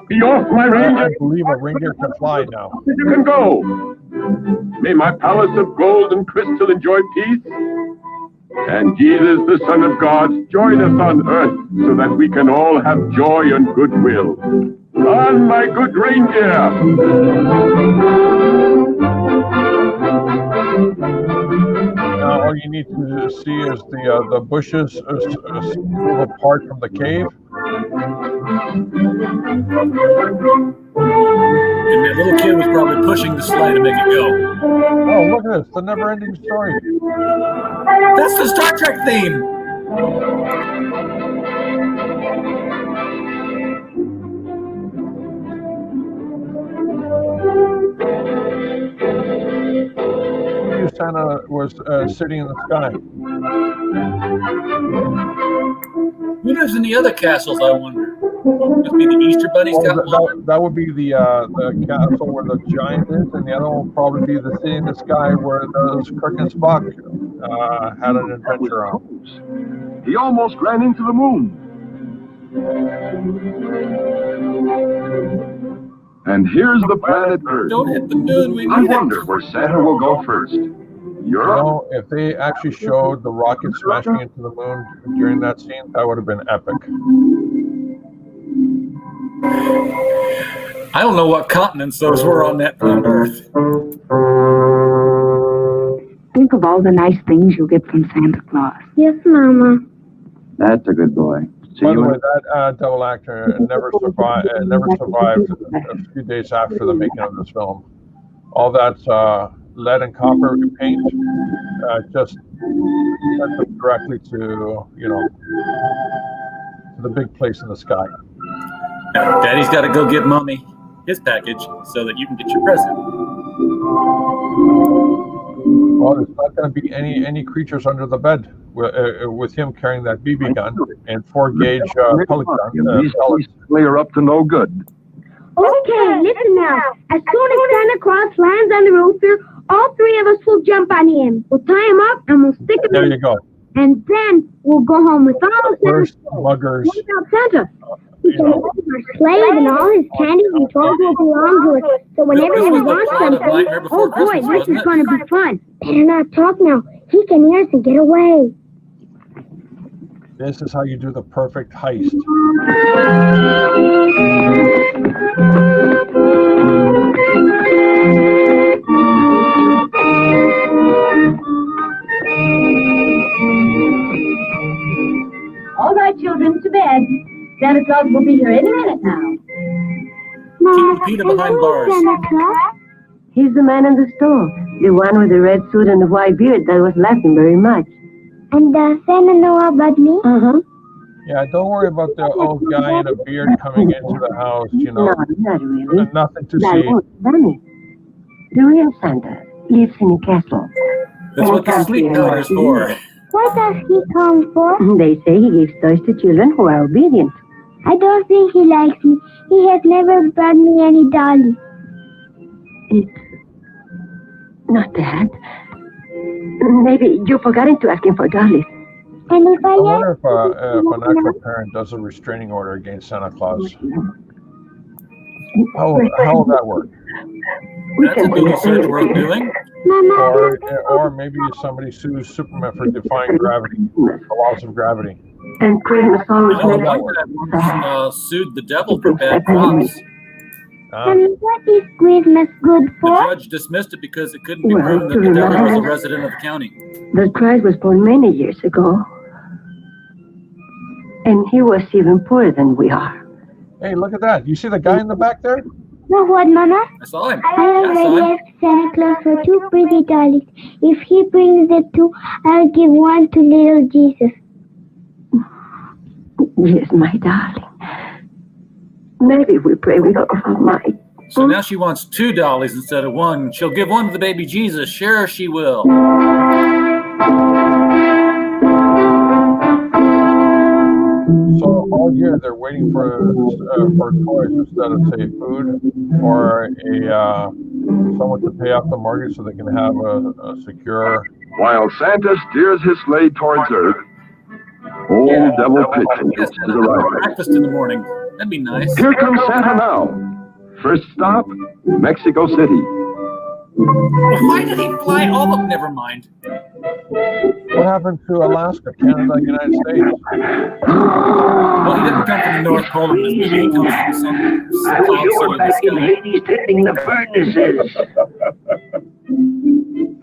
Be off, my reindeer! I believe a reindeer can fly now. You can go. May my palace of gold and crystal enjoy peace. And Jesus, the Son of God, join us on earth so that we can all have joy and goodwill. On, my good reindeer! Now all you need to see is the bushes move apart from the cave. And that little kid was probably pushing the sleigh to make it go. Oh, look at this, the never-ending story. That's the Star Trek theme. Santa was sitting in the sky. Who lives in the other castles, I wonder? Must be the Easter Bunny's got one. That would be the castle where the giant is, and the other one would probably be the city in the sky where those Kirk and Spock had an adventure on. He almost ran into the moon. And here's the planet Earth. Don't hit the moon, we I need wonder it. where Santa will go first. Europe? No, if they actually showed the rocket smashing into the moon during that scene, that would have been epic. I don't know what continents those were on that planet Earth. Think of all the nice things you'll get from Santa Claus. Yes, Mama. That's a good boy. By the way, that double actor never survived a few days after the making of this film. All that lead and copper paint just sent them directly to to the big place in the sky. Now, Daddy's got to go get Mommy. his package so that you can get your present. Well, there's not going to be any creatures under the bed with him carrying that BB gun and 4-gauge pellet gun. These are up to no good. Okay, listen now. As soon as Santa Claus lands on the roof here, all three of us will jump on him. We'll tie him up and we'll stick him There in. you go. And then we'll go home with all First Santa's muggers. What about Santa? He can hold our slave and all his candy and toys will belong to us. So whenever This we was the want plot of something, Nightmare Before oh boy, Christmas, this wasn't is it? going to be fun. Better not talk now. He can hear us and get away. This is how you do the perfect heist. All right, children, to bed. Santa Claus will be here any minute now. Keep Peter behind bars. Santa Claus? He's the man in the store, the one with the red suit and the white beard that was laughing very much. And does Santa know about me? Uh-huh. Yeah, don't worry about the old guy in a beard coming into the house, you know. No, not really. Nothing to That see. won't funny. The real Santa lives in a castle. That's what the sleep powder's for. What does he come for? They say he gives toys to children who are obedient. I don't think he likes me. He has never brought me any dolly. It's not that. Maybe you're forgetting to ask him for dollies. And if I wonder if an actual parent does a restraining order against Santa Claus. How will that work? That's a big research worth doing. Or maybe somebody sues Superman for defying gravity, the laws of gravity. And Christmas always I makes like that one sued the devil for bad crops. And what is Christmas good The for? judge dismissed it because it couldn't be proven that the devil was a resident of the county. that Christ was born many years ago. And he was even poorer than we are. Hey, look at that. You see the guy in the back there? Know what, Mama? I saw him. I already asked Santa Claus for 2 pretty dollies. If he brings the 2, I'll give one to little Jesus. Yes, my darling. Maybe we pray with all of our might. So now she wants 2 dollies instead of 1. She'll give 1 to the baby Jesus. Sure she will. So all year they're waiting for toys instead of, say, food or someone to pay off the mortgage so they can have a secure. While Santa steers his sleigh towards Earth, old Devil Pigeon Yes, gets to the right. breakfast in the morning. That'd be nice. Here comes Santa now. First stop, Mexico City. Why did he fly all of? Never mind. What happened to Alaska, Canada, United States? Well, he didn't come from the North Pole in this movie. He comes from some cloud city in the sky. Hades tending the furnaces.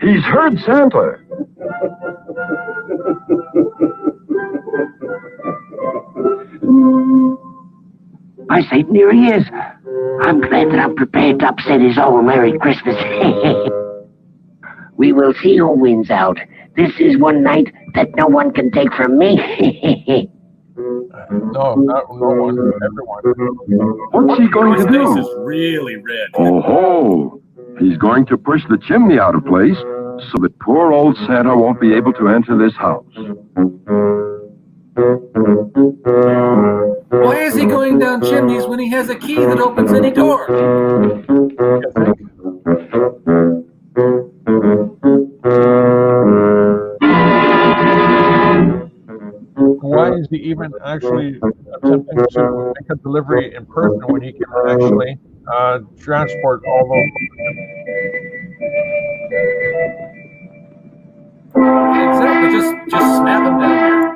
He's heard Santa. By Satan, here he is. I'm glad that I'm prepared to upset his old Merry Christmas. We will see who wins out. This is one night that no one can take from me. No, not no one, everyone. What's he going to His face is do? really red. Oh, he's going to push the chimney out of place so that poor old Santa won't be able to enter this house. Why is he going down chimneys when he has a key that opens any door? Why is he even actually attempting to make a delivery in person when he can actually transport all those? Exactly, just snap him down there.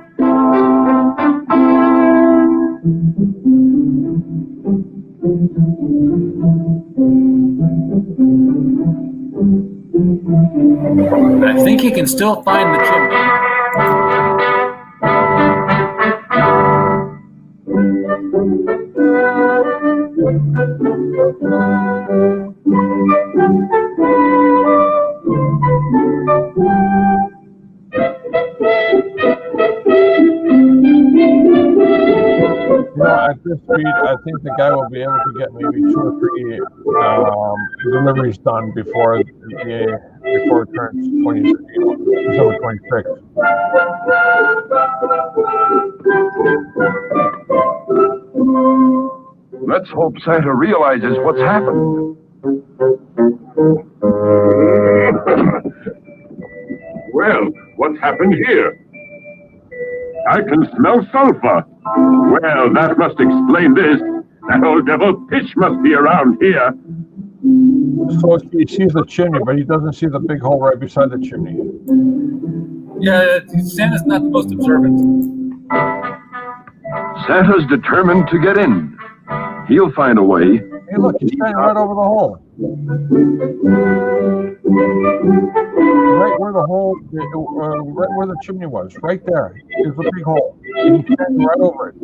I think he can still find the chimney. At this speed, I think the guy will be able to get maybe 2 or 3 deliveries done before it turns December 26th. Let's hope Santa realizes what's happened. Well, what's happened here? I can smell sulfur. Well, that must explain this. That old devil Pitch must be around here. So he sees the chimney, but he doesn't see the big hole right beside the chimney. Yeah, Santa's not the most observant. Santa's determined to get in. He'll find a way. Hey, look, he's standing right over the hole. Right where the hole, right where the chimney was, right there. There's a big hole. And he's standing right over it.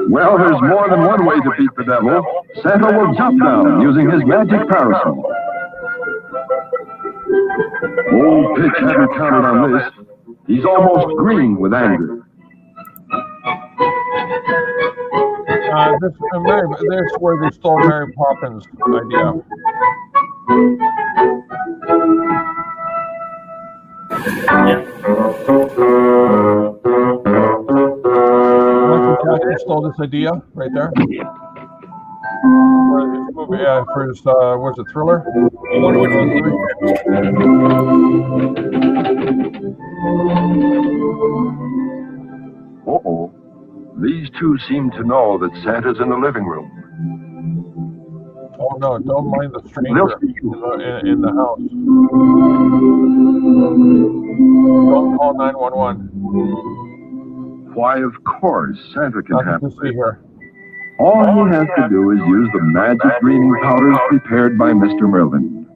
Well, there's more than one way to beat the devil. Santa will jump down using his magic parasol. Old Pitch hadn't counted on this. He's almost green with anger. This is where they stole Mary Poppins' idea. Michael Jackson stole this idea right there. For his movie, for his, what's it, Thriller? I wonder which Uh-oh. These two seem to know that Santa's in the living room. Oh no, don't mind the stranger in the house. Don't call 911. Why, of course, Santa can Nothing have to see here. All he has to do is use the magic greening powders prepared by Mr. Merlin.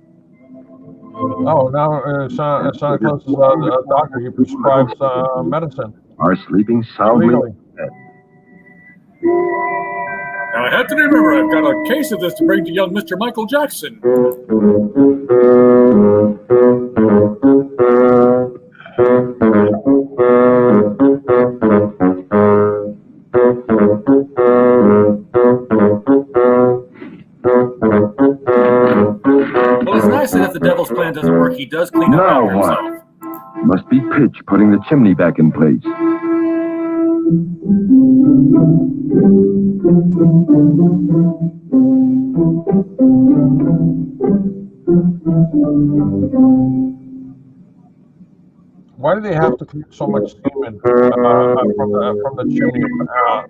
Oh, now Santa Claus is a doctor. He prescribes medicine. Are sleeping soundly. Legally. Now, I have to remember, I've got a case of this to bring to young Mr. Michael Jackson. Well, it's nice that if the devil's plan doesn't work, he does clean up after himself. Must be Pitch putting the chimney back in place. Why do they have to keep so much steam in, from the chimney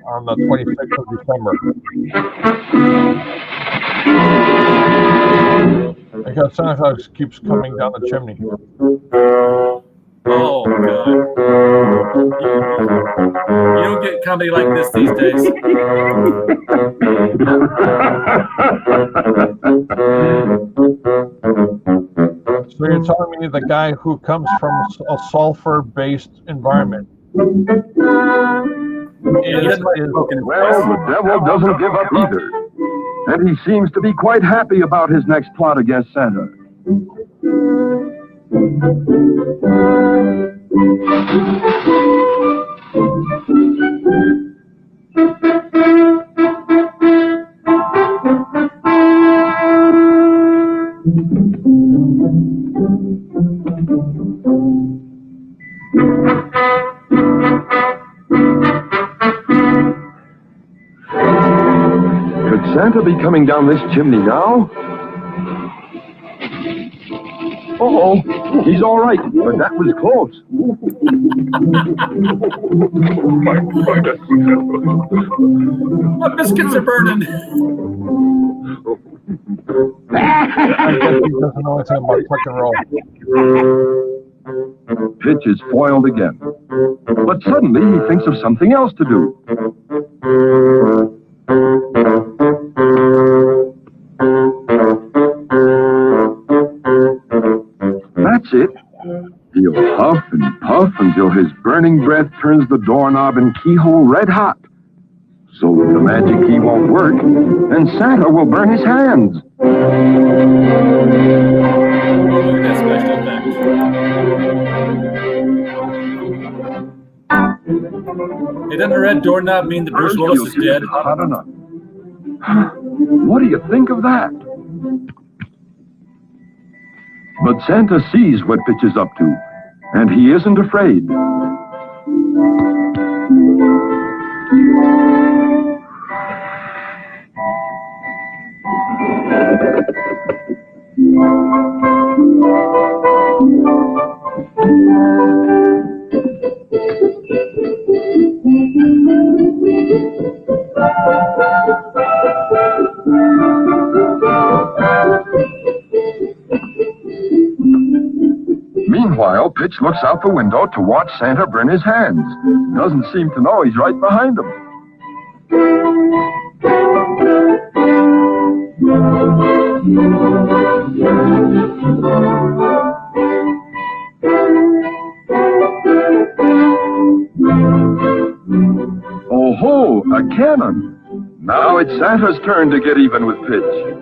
on the 26th of December? Because Santa Claus keeps coming down the chimney. Oh, God. You don't get comedy like this these days. So you're telling me the guy who comes from a sulfur-based environment Well, the devil doesn't give up either. And he seems to be quite happy about his next plot against Santa. Could Santa be coming down this chimney now? Uh-oh, he's all right, but that was close. My biscuits are burning. I guess he doesn't know anything about tuck and roll. Pitch is foiled again. But suddenly he thinks of something else to do. That's it. He'll huff and puff until his burning breath turns the doorknob and keyhole red hot. So that the magic key won't work, and Santa will burn his hands. Oh, look at that special effect. Hey, doesn't the red doorknob mean that Bruce First, Willis you'll is see dead? it's hot enough. What do you think of that? But Santa sees what Pitch is up to, and he isn't afraid. Meanwhile, Pitch looks out the window to watch Santa burn his hands. Doesn't seem to know he's right behind him. Oh ho, a cannon! Now it's Santa's turn to get even with Pitch.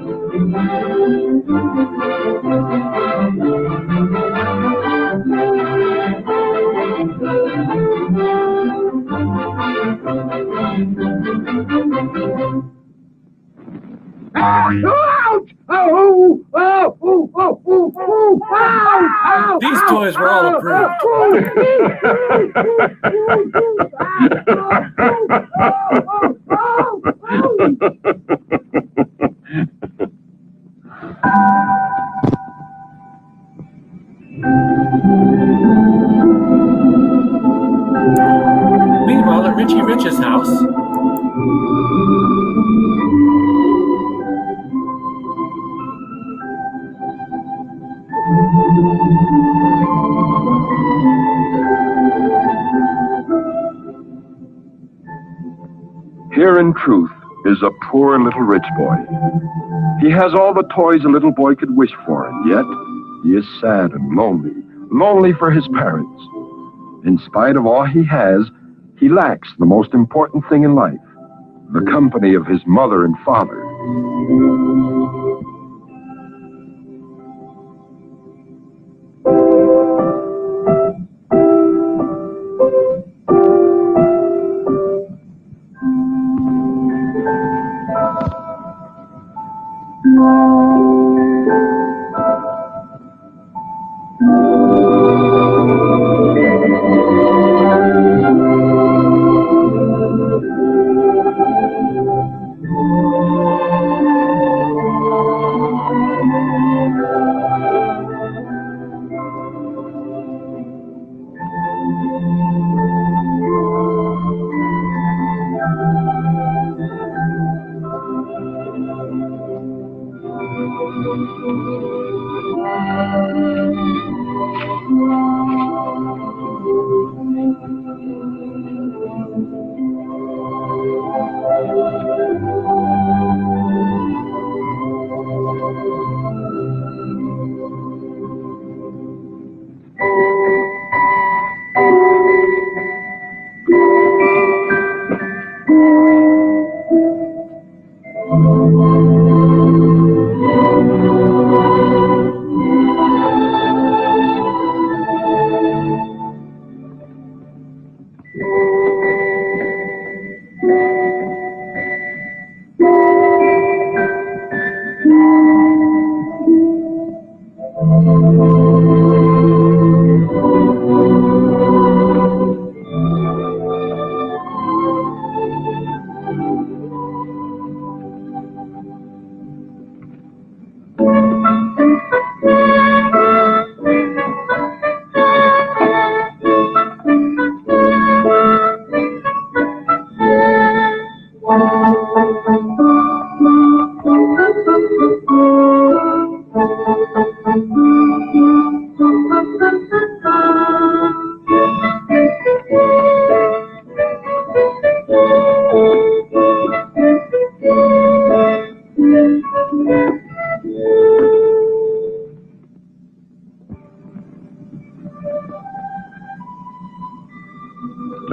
Ouch! Oh! Oh! Oh! Oh! Oh! Oh! Ow! These toys were all approved. Meanwhile, at Richie Rich's house, Here, in truth, is a poor little rich boy. He has all the toys a little boy could wish for, and yet he is sad and lonely, lonely for his parents. In spite of all he has, he lacks the most important thing in life, the company of his mother and father.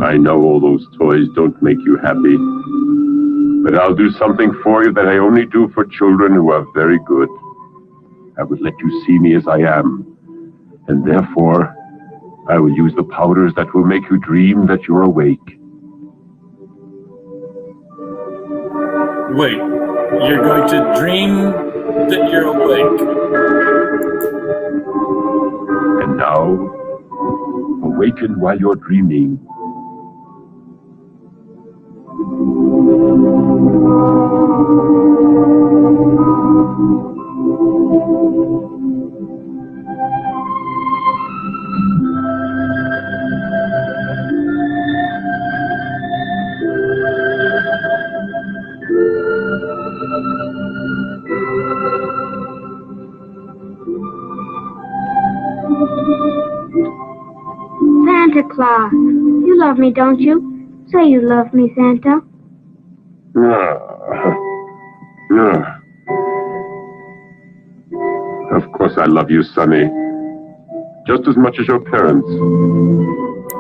I know all those toys don't make you happy, but I'll do something for you that I only do for children who are very good. I would let you see me as I am, and therefore I will use the powders that will make you dream that you're awake. Wait, you're going to dream that you're awake. And now, awaken while you're dreaming. Santa Claus, you love me, don't you? Say you love me, Santa. Of course I love you, Sonny. Just as much as your parents.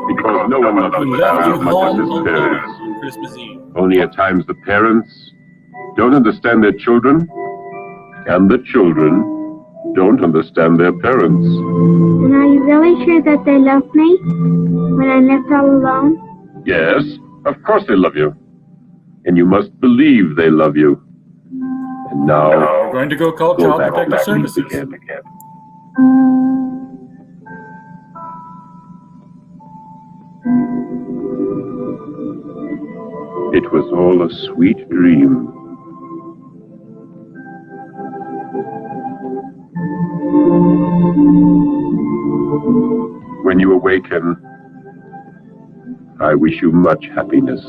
Because no one loves a child as much as his parents. On Christmas Eve. Only at times the parents don't understand their children, and the children don't understand their parents. And are you really sure that they love me when I'm left all alone? Yes, of course they love you. And you must believe they love you. And now, we're going to go call Child Protective Services. It was all a sweet dream. When you awaken, I wish you much happiness.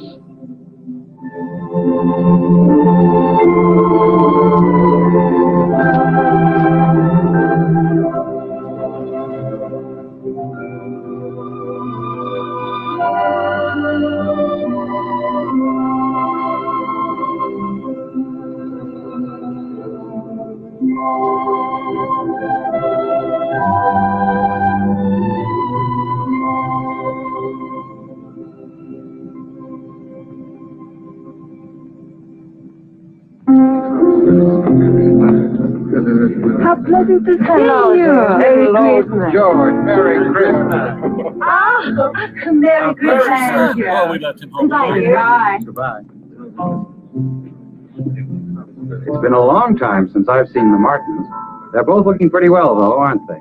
How pleasant to see you. Hello, George. Merry Christmas. Oh, Merry Christmas. Oh, we left him home. Goodbye. Goodbye. It's been a long time since I've seen the Martins. They're both looking pretty well, though, aren't they?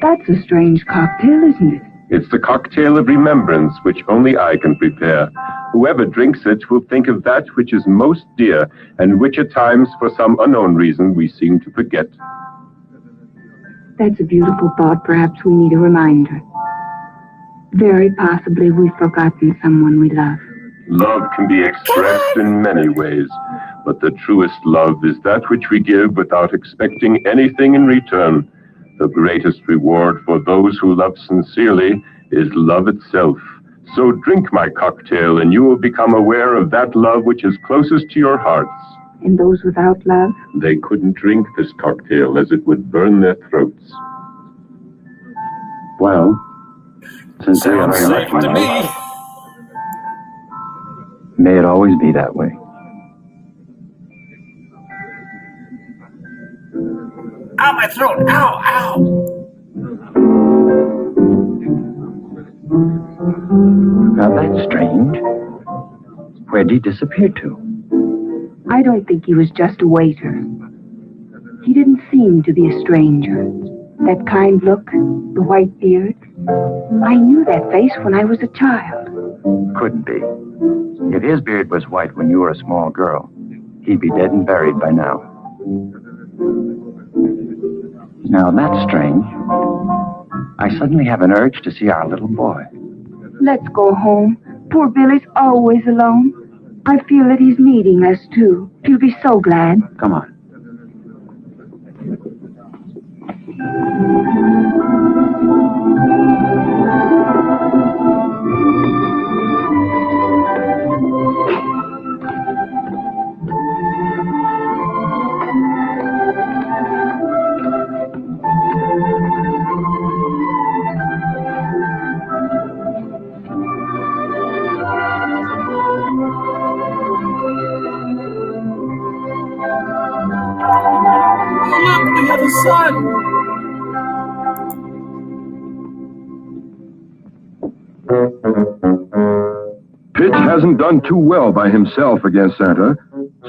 That's a strange cocktail, isn't it? It's the cocktail of remembrance which only I can prepare. Whoever drinks it will think of that which is most dear, and which at times, for some unknown reason, we seem to forget. That's a beautiful thought. Perhaps we need a reminder. Very possibly we've forgotten someone we love. Love can be expressed in many ways, but the truest love is that which we give without expecting anything in return. The greatest reward for those who love sincerely is love itself. So drink my cocktail, and you will become aware of that love which is closest to your hearts. And those without love? They couldn't drink this cocktail, as it would burn their throats. Well, since we are Sounds very safe much to in me. love, may it always be that way. Ow, my throat! Ow, ow! Now that's strange. Where'd he disappear to? I don't think he was just a waiter. He didn't seem to be a stranger. That kind look, the white beard. I knew that face when I was a child. Couldn't be. If his beard was white when you were a small girl, he'd be dead and buried by now. Now that's strange. I suddenly have an urge to see our little boy. Let's go home. Poor Billy's always alone. I feel that he's needing us, too. He'll be so glad. Come on. Oh, look, we have a son! hasn't done too well by himself against Santa,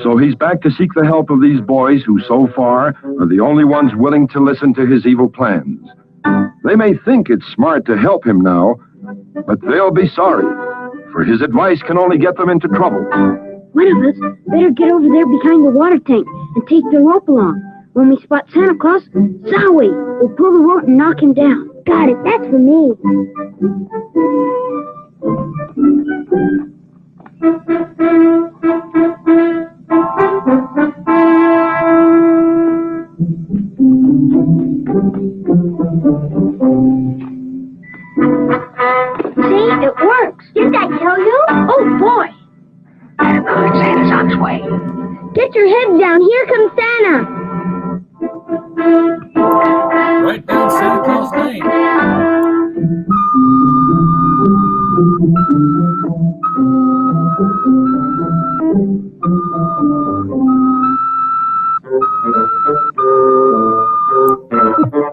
so he's back to seek the help of these boys who so far are the only ones willing to listen to his evil plans. They may think it's smart to help him now, but they'll be sorry, for his advice can only get them into trouble. One of us better get over there behind the water tank and take the rope along. When we spot Santa Claus, Zowie, we'll pull the rope and knock him down. Got it, that's for me. See, it works. Didn't I tell you? Oh, boy. Good, Santa's on his way. Get your heads down. Here comes Santa. Right down Santa Claus Lane.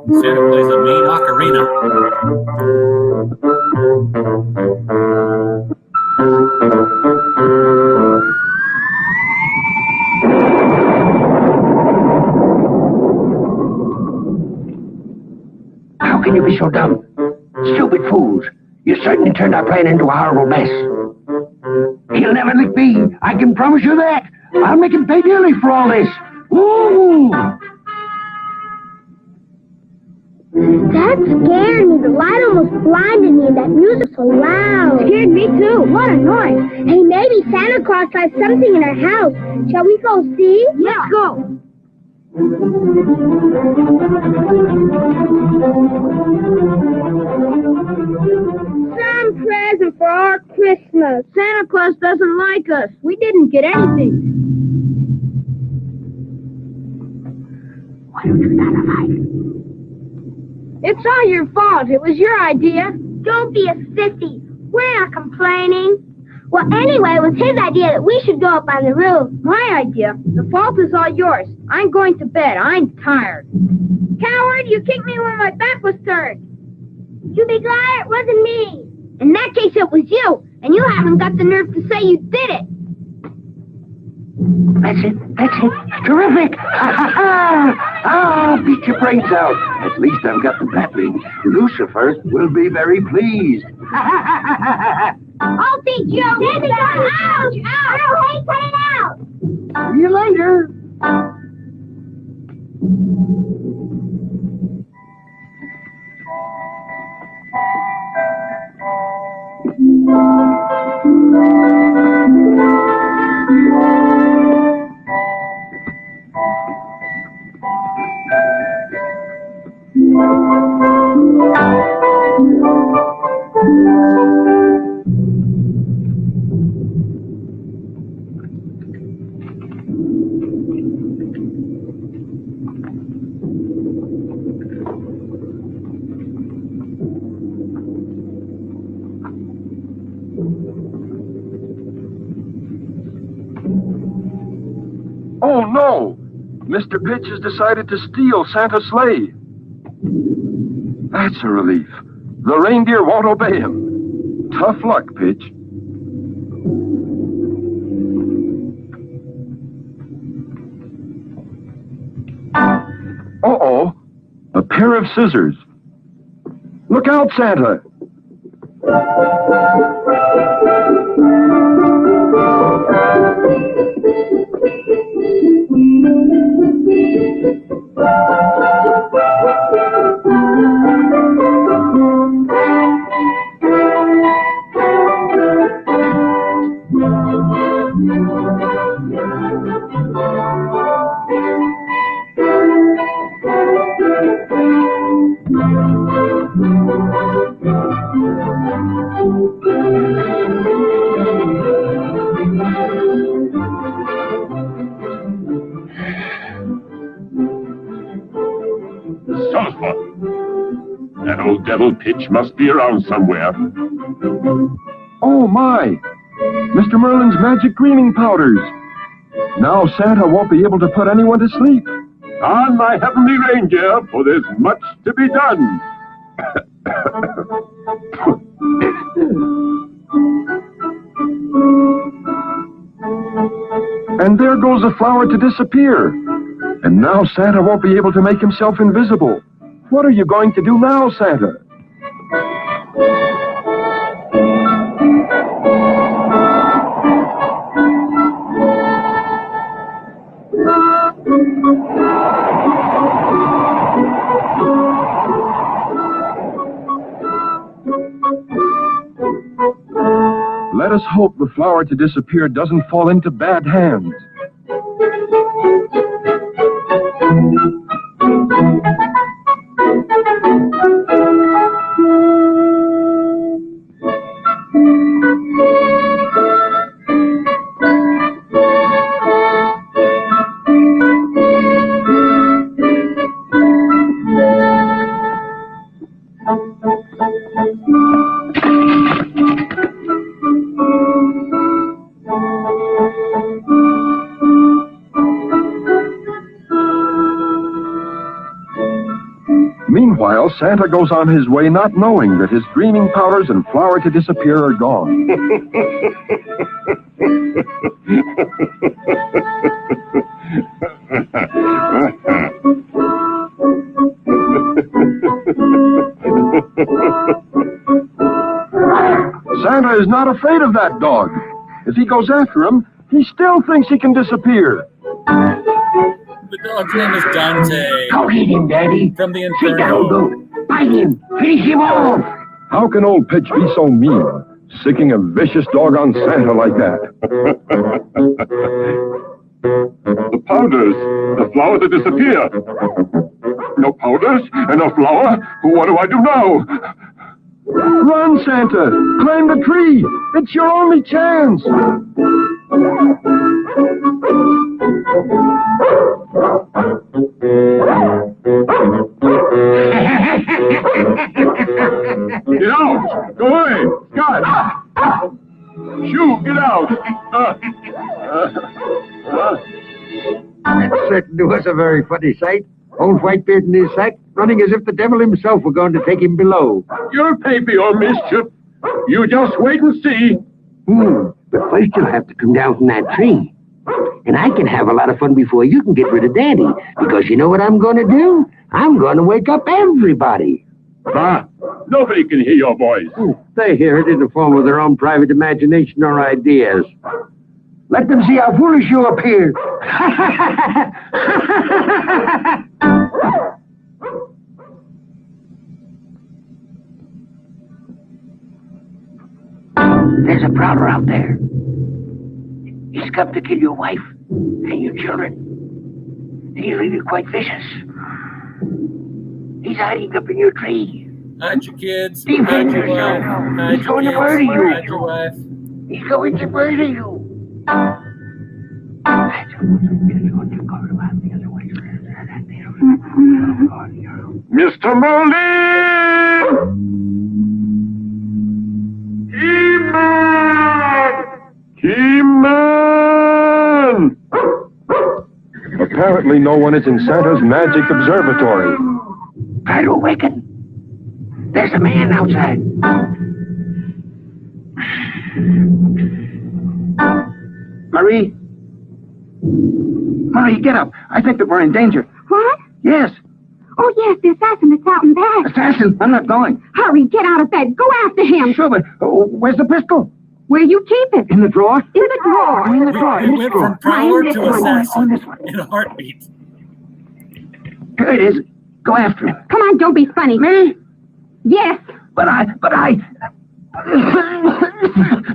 Santa plays a mean ocarina. How can you be so dumb? Stupid fools. You certainly turned our plan into a horrible mess. He'll never lick me. I can promise you that. I'll make him pay dearly for all this. Woo! That scared me. The light almost blinded me and that music so loud. Scared me too. What a noise. Hey, maybe Santa Claus has something in our house. Shall we go see? Yeah. Let's go. Some present for our Christmas. Santa Claus doesn't like us. We didn't get anything. Why don't you not alive? It's all your fault. It was your idea. Don't be a sissy. We're not complaining. Well, anyway, it was his idea that we should go up on the roof. My idea? The fault is all yours. I'm going to bed. I'm tired. Coward, you kicked me when my back was turned. You be glad it wasn't me. In that case, it was you. And you haven't got the nerve to say you did it. That's it. That's it. Terrific. Ha ha ha. I'll beat your brains out. At least I've got the battling. Lucifer will be very pleased. Ha ha ha ha ha. I'll beat you. Ouch! Ouch! Hey, cut it out! See you later. Oh, no! Mr. Pitch has decided to steal Santa's sleigh. That's a relief. The reindeer won't obey him. Tough luck, Pitch. Uh-oh. A pair of scissors. Look out, Santa! Sulphur. That old devil Pitch must be around somewhere. Oh, my! Mr. Merlin's magic greening powders. Now Santa won't be able to put anyone to sleep. On my heavenly reindeer, for there's much to be done. And there goes the flower to disappear. And now Santa won't be able to make himself invisible. What are you going to do now, Santa? Let us hope the flower to disappear doesn't fall into bad hands. Meanwhile, Santa goes on his way not knowing that his dreaming powders and flower to disappear are gone. Santa is not afraid of that dog. If he goes after him, he still thinks he can disappear. The dog's name is Dante. Go get him, Daddy. From the Sit down, Inferno. go. Bite him. Finish him off. How can old Pitch be so mean, sicking a vicious dog on Santa like that? The powders. The flower to disappear. No powders and no flower. What do I do now? Run, Santa! Climb the tree! It's your only chance! Get out! Go away! God! Shoo! Get out! That certainly was a very funny sight. Old Whitebeard in his sack, running as if the devil himself were going to take him below. You'll pay for your mischief. You just wait and see. But first you'll have to come down from that tree. And I can have a lot of fun before you can get rid of Daddy. Because you know what I'm going to do? I'm going to wake up everybody. Nobody can hear your voice. They hear it in the form of their own private imagination or ideas. Let them see how foolish you appear. There's a prowler out there. He's come to kill your wife and your children. He's really quite vicious. He's hiding up in your tree. Hide your kids. Defend Hide your yourself. wife. Hide He's your going to kids. murder you. Hide your wife. He's going to murder you. Mr. Molly! He-Man! Apparently no one is in Santa's magic observatory. Try to awaken. There's a man outside. Marie? Marie, get up. I think that we're in danger. What? Yes. Oh, yes, the assassin is out in bed. Assassin, I'm not going. Hurry, get out of bed. Go after him. Sure, but where's the pistol? Where you keep it? In the drawer? In the drawer. In the drawer. We went from prowler to assassin in a heartbeat. Here it is. Go after him. Come on, don't be funny. Me? Yes. But I...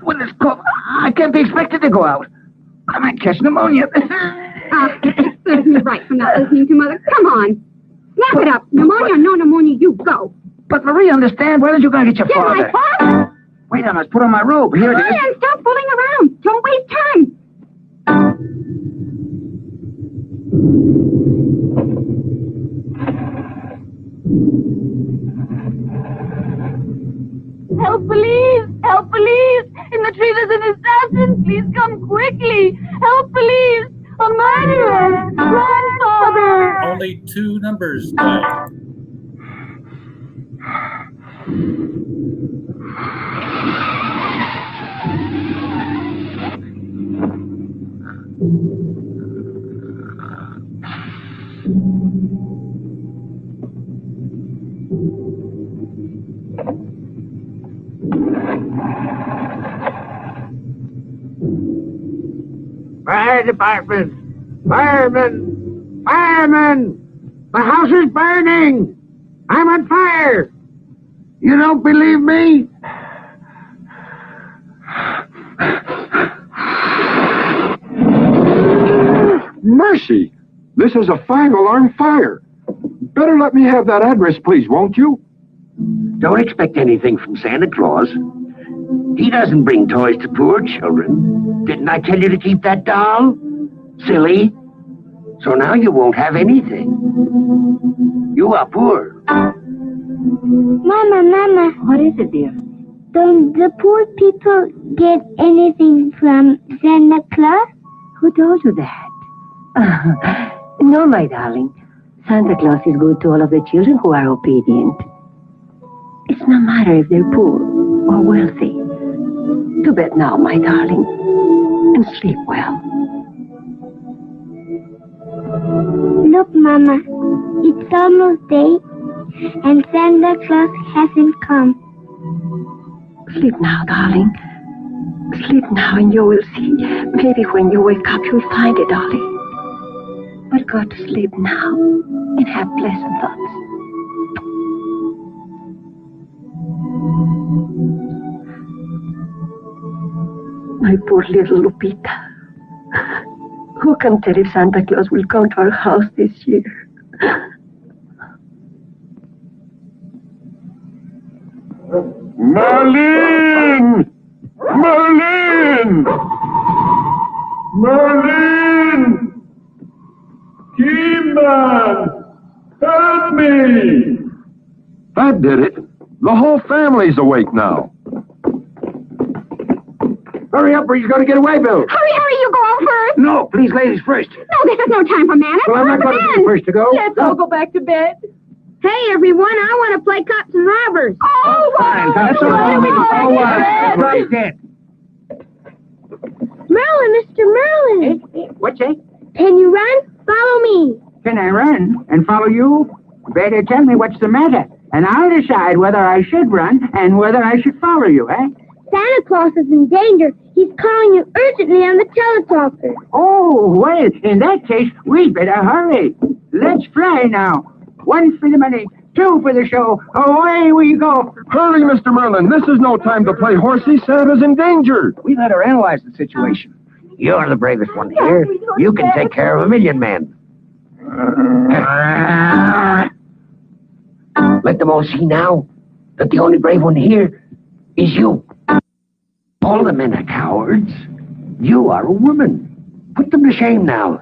When it's cold, I can't be expected to go out. I might catch pneumonia. Serves me right for not listening to Mother. Come on. Snap it up. Pneumonia or no pneumonia, you go. But Marie, understand, where did you go to get your Get father? my father? Wait, I must put on my robe. Here it is. Ryan, stop fooling around. Don't waste time. Help, police! Help, police! In the tree there's an assassin! Please come quickly! Help, police! A murderer! Grandfather! Only 2 numbers died. Fire department! Firemen! Firemen! The house is burning! I'm on fire! You don't believe me? Mercy! This is a five-alarm fire. Better let me have that address, please, won't you? Don't expect anything from Santa Claus. He doesn't bring toys to poor children. Didn't I tell you to keep that doll? Silly. So now you won't have anything. You are poor. Mama. What is it, dear? Don't the poor people get anything from Santa Claus? Who told you that? No, my darling. Santa Claus is good to all of the children who are obedient. It's no matter if they're poor or wealthy. To bed now, my darling, and sleep well. Look, Mama, it's almost day, and Santa Claus hasn't come. Sleep now, darling. Sleep now, and you will see. Maybe when you wake up, you'll find it, darling. But go to sleep now, and have pleasant thoughts. My poor little Lupita. Who can tell if Santa Claus will come to our house this year? Merlin! Merlin! Merlin! Keyman! Help me! That did it. The whole family's awake now. Hurry up or he's going to get away, Bill. Hurry, you go on first. No, please, ladies first. No, this is no time for manners. Well, I'm not going to be the first to go. Let's all go back to bed. Hey, everyone, I want to play cops and robbers. Oh, Fine, that's all right. Right then. Merlin, Mr. Merlin. What's that? Can you run? Follow me. Can I run and follow you? Better tell me what's the matter, and I'll decide whether I should run and whether I should follow you, eh? Santa Claus is in danger. He's calling you urgently on the teletalker. Oh, well, in that case, we'd better hurry. Let's fly now. 1 for the money, 2 for the show. Away we go. Hurry, Mr. Merlin. This is no time to play horsey. Santa's in danger. We let her analyze the situation. You're the bravest one here. You can take care of 1,000,000 men. Let them all see now that the only brave one here is you. All the men are cowards. You are a woman. Put them to shame now.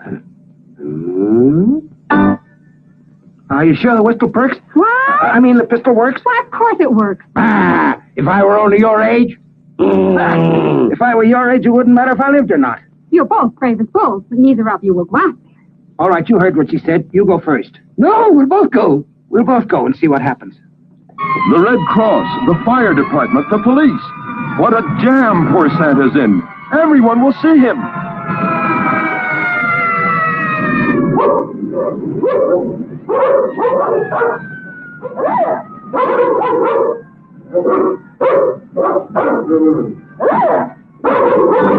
Are you sure the whistle perks? What? I mean, the pistol works? Why, of course it works. If I were only your age? If I were your age, it wouldn't matter if I lived or not. You're both brave as bulls, but neither of you will go out. All right, you heard what she said. You go first. No, we'll both go. We'll both go and see what happens. The Red Cross, the fire department, the police. What a jam poor Santa's in. Everyone will see him.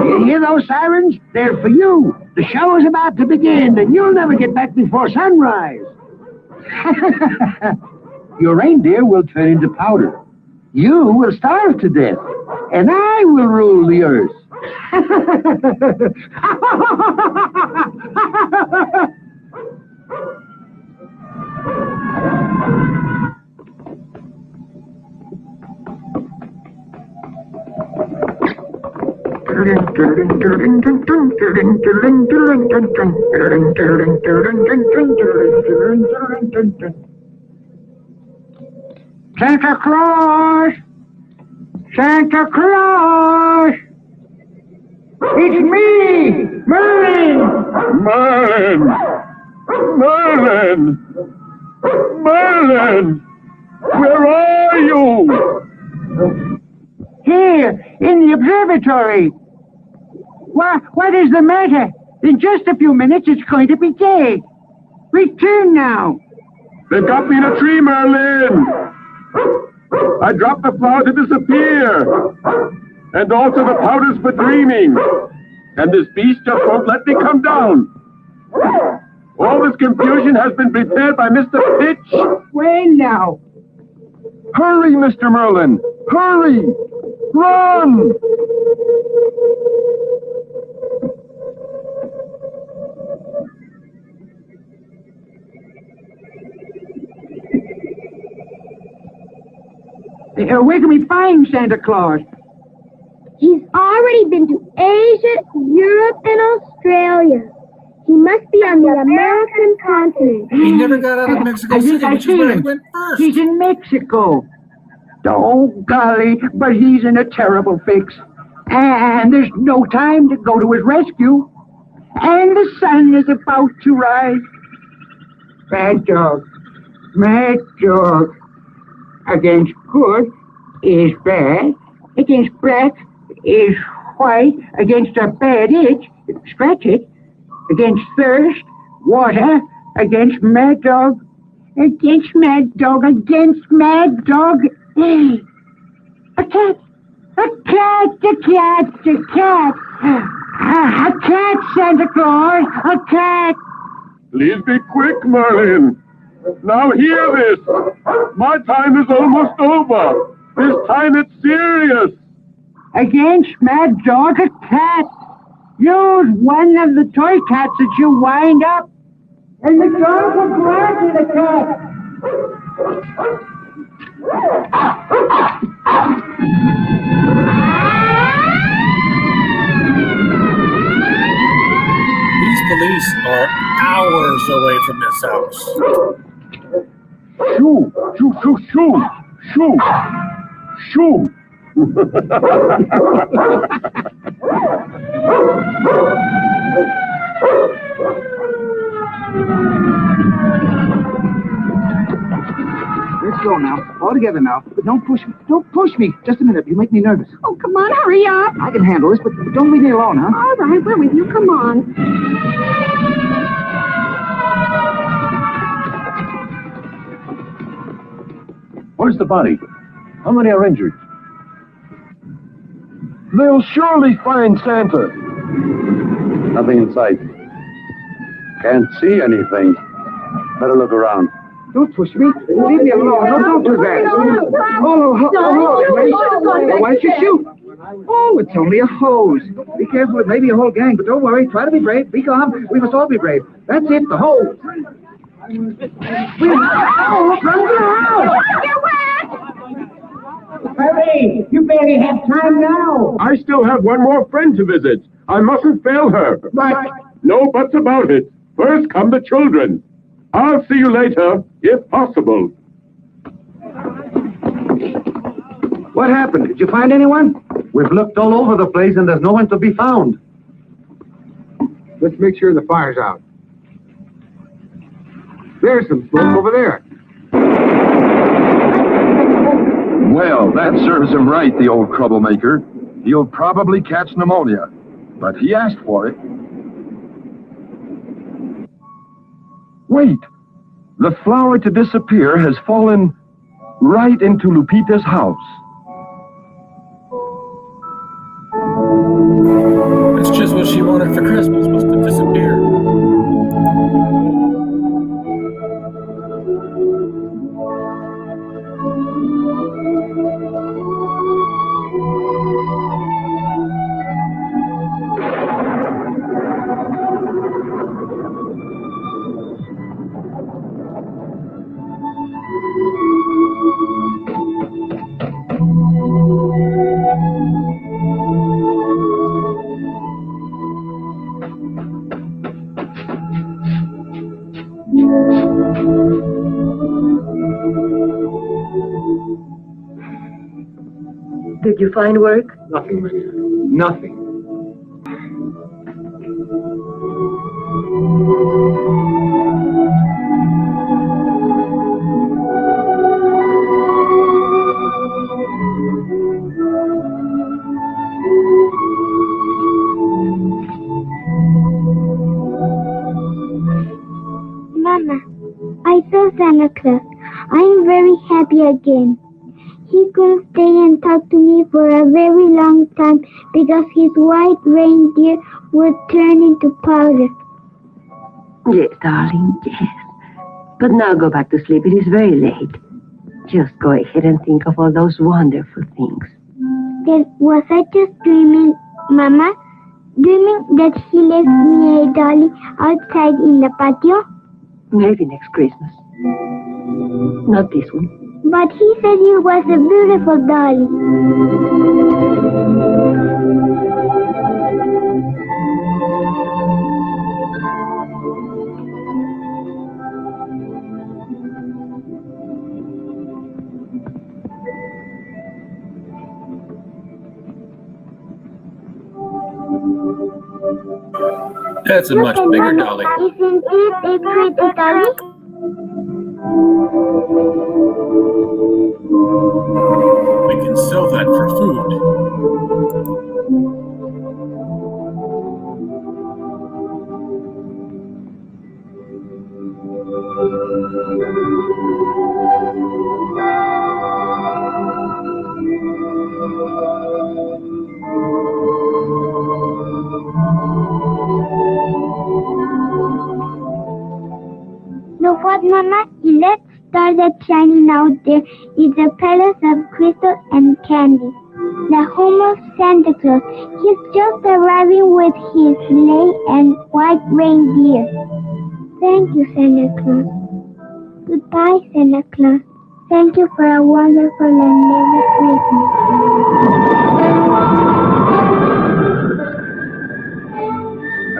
You hear those sirens? They're for you. The show is about to begin, and you'll never get back before sunrise. Your reindeer will turn into powder. You will starve to death, and I will rule the earth. Santa Claus! Santa Claus! It's me, Merlin! Merlin! Merlin! Merlin! Where are you? Here, in the observatory. What is the matter? In just a few minutes, it's going to be day. Return now. They've got me in a tree, Merlin. I dropped the flower to disappear. And also the powders for dreaming. And this beast just won't let me come down. All this confusion has been prepared by Mr. Pitch. Well now. Hurry, Mr. Merlin! Hurry! Run! Where can we find Santa Claus? He's already been to Asia, Europe, and Australia. He must be on the American continent. He never got out of Mexico City, which is where he went first. He's in Mexico. Oh, golly, but he's in a terrible fix. And there's no time to go to his rescue. And the sun is about to rise. Mad dog. Against good is bad. Against black is white. Against a bad itch, scratch it. Against thirst, water. Against mad dog. Against mad dog. A cat. A cat, Santa Claus. A cat. Please be quick, Merlin. Now hear this. My time is almost over. This time it's serious. Against mad dog, a cat. Use one of the toy cats that you wind up. And the dog will grant the cat. These police are hours away from this house. Shoo! Shoo, shoo, shoo! Shoo! Shoo! Let's go now. All together now. But don't push me. Don't push me. Just a minute. You make me nervous. Oh, come on, hurry up. I can handle this, but don't leave me alone, huh? All right, we're with you. Come on. Where's the body? How many are injured? They'll surely find Santa. Nothing in sight. Can't see anything. Better look around. Don't push me. Leave me alone. No, don't do that. Oh, why don't you shoot? Oh, it's only a hose. Be careful. It may be a whole gang, but don't worry. Try to be brave. Be calm. We must all be brave. That's it, the hose. Hurry! You barely have time now. I still have one more friend to visit. I mustn't fail her. But No buts about it. First come the children. I'll see you later, if possible. What happened? Did you find anyone? We've looked all over the place and there's no one to be found. Let's make sure the fire's out. There's some smoke over there. Well, that serves him right, the old troublemaker. He'll probably catch pneumonia, but he asked for it. Wait, the flower to disappear has fallen right into Lupita's house. That's just what she wanted for Christmas, was to disappear. Did you find work? Nothing, Maria. Nothing. Mama, I saw Santa Claus. I am very happy again. He couldn't stay and talk to me for a very long time because his white reindeer would turn into powder. Yes, darling, yes. But now go back to sleep. It is very late. Just go ahead and think of all those wonderful things. Then was I just dreaming, Mama? Dreaming that he left me a dolly outside in the patio? Maybe next Christmas. Not this one. But he said it was a beautiful dolly. That's a much bigger dolly. Isn't it a pretty dolly? We can sell that for food. Know what, Mama? The red star that's shining out there is the palace of crystal and candy. The home of Santa Claus. He's just arriving with his sleigh and white reindeer. Thank you, Santa Claus. Goodbye, Santa Claus. Thank you for a wonderful and merry Christmas.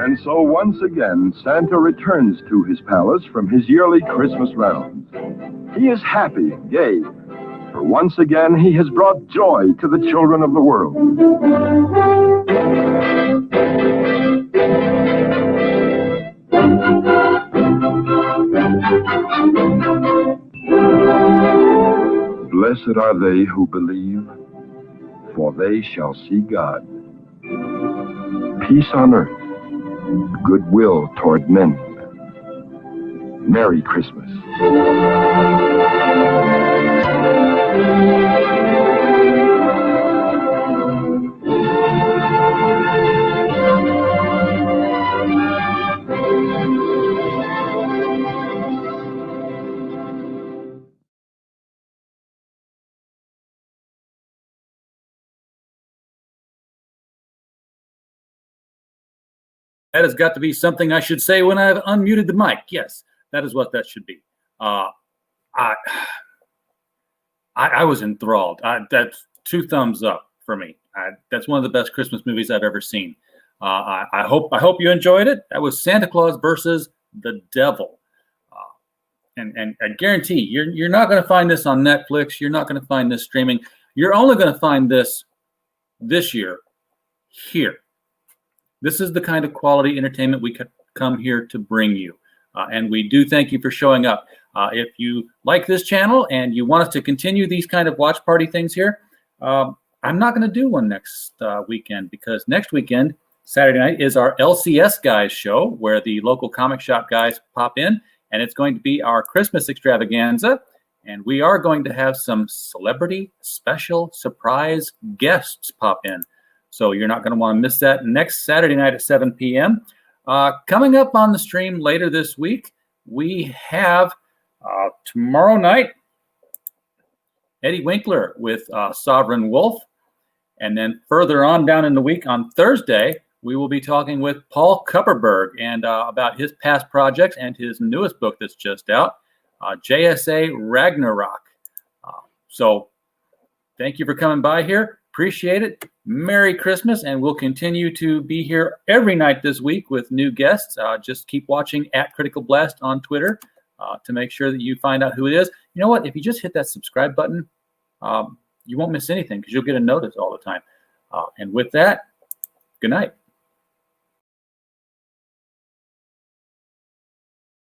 And so once again, Santa returns to his palace from his yearly Christmas rounds. He is happy and gay, for once again he has brought joy to the children of the world. Blessed are they who believe, for they shall see God. Peace on earth, goodwill toward men. Merry Christmas. That has got to be something I should say when I've unmuted the mic. Yes, that is what that should be. I was enthralled. That's 2 thumbs up for me. That's one of the best Christmas movies I've ever seen. I hope you enjoyed it. That was Santa Claus versus the Devil. And I guarantee you're not going to find this on Netflix. You're not going to find this streaming. You're only going to find this year here. This is the kind of quality entertainment we come here to bring you. And we do thank you for showing up. If you like this channel and you want us to continue these kind of watch party things here, I'm not going to do one next weekend, because next weekend, Saturday night, is our LCS Guys show, where the local comic shop guys pop in, and it's going to be our Christmas extravaganza. And we are going to have some celebrity special surprise guests pop in. So you're not going to want to miss that next Saturday night at 7 p.m. Coming up on the stream later this week, we have tomorrow night, Eddie Winkler with Sovereign Wolf. And then further on down in the week, on Thursday, we will be talking with Paul Kupperberg and about his past projects and his newest book that's just out, JSA Ragnarok. So thank you for coming by here. Appreciate it. Merry Christmas, and we'll continue to be here every night this week with new guests. Just keep watching at Critical Blast on Twitter to make sure that you find out who it is. You know what? If you just hit that subscribe button, you won't miss anything, because you'll get a notice all the time. And with that, good night.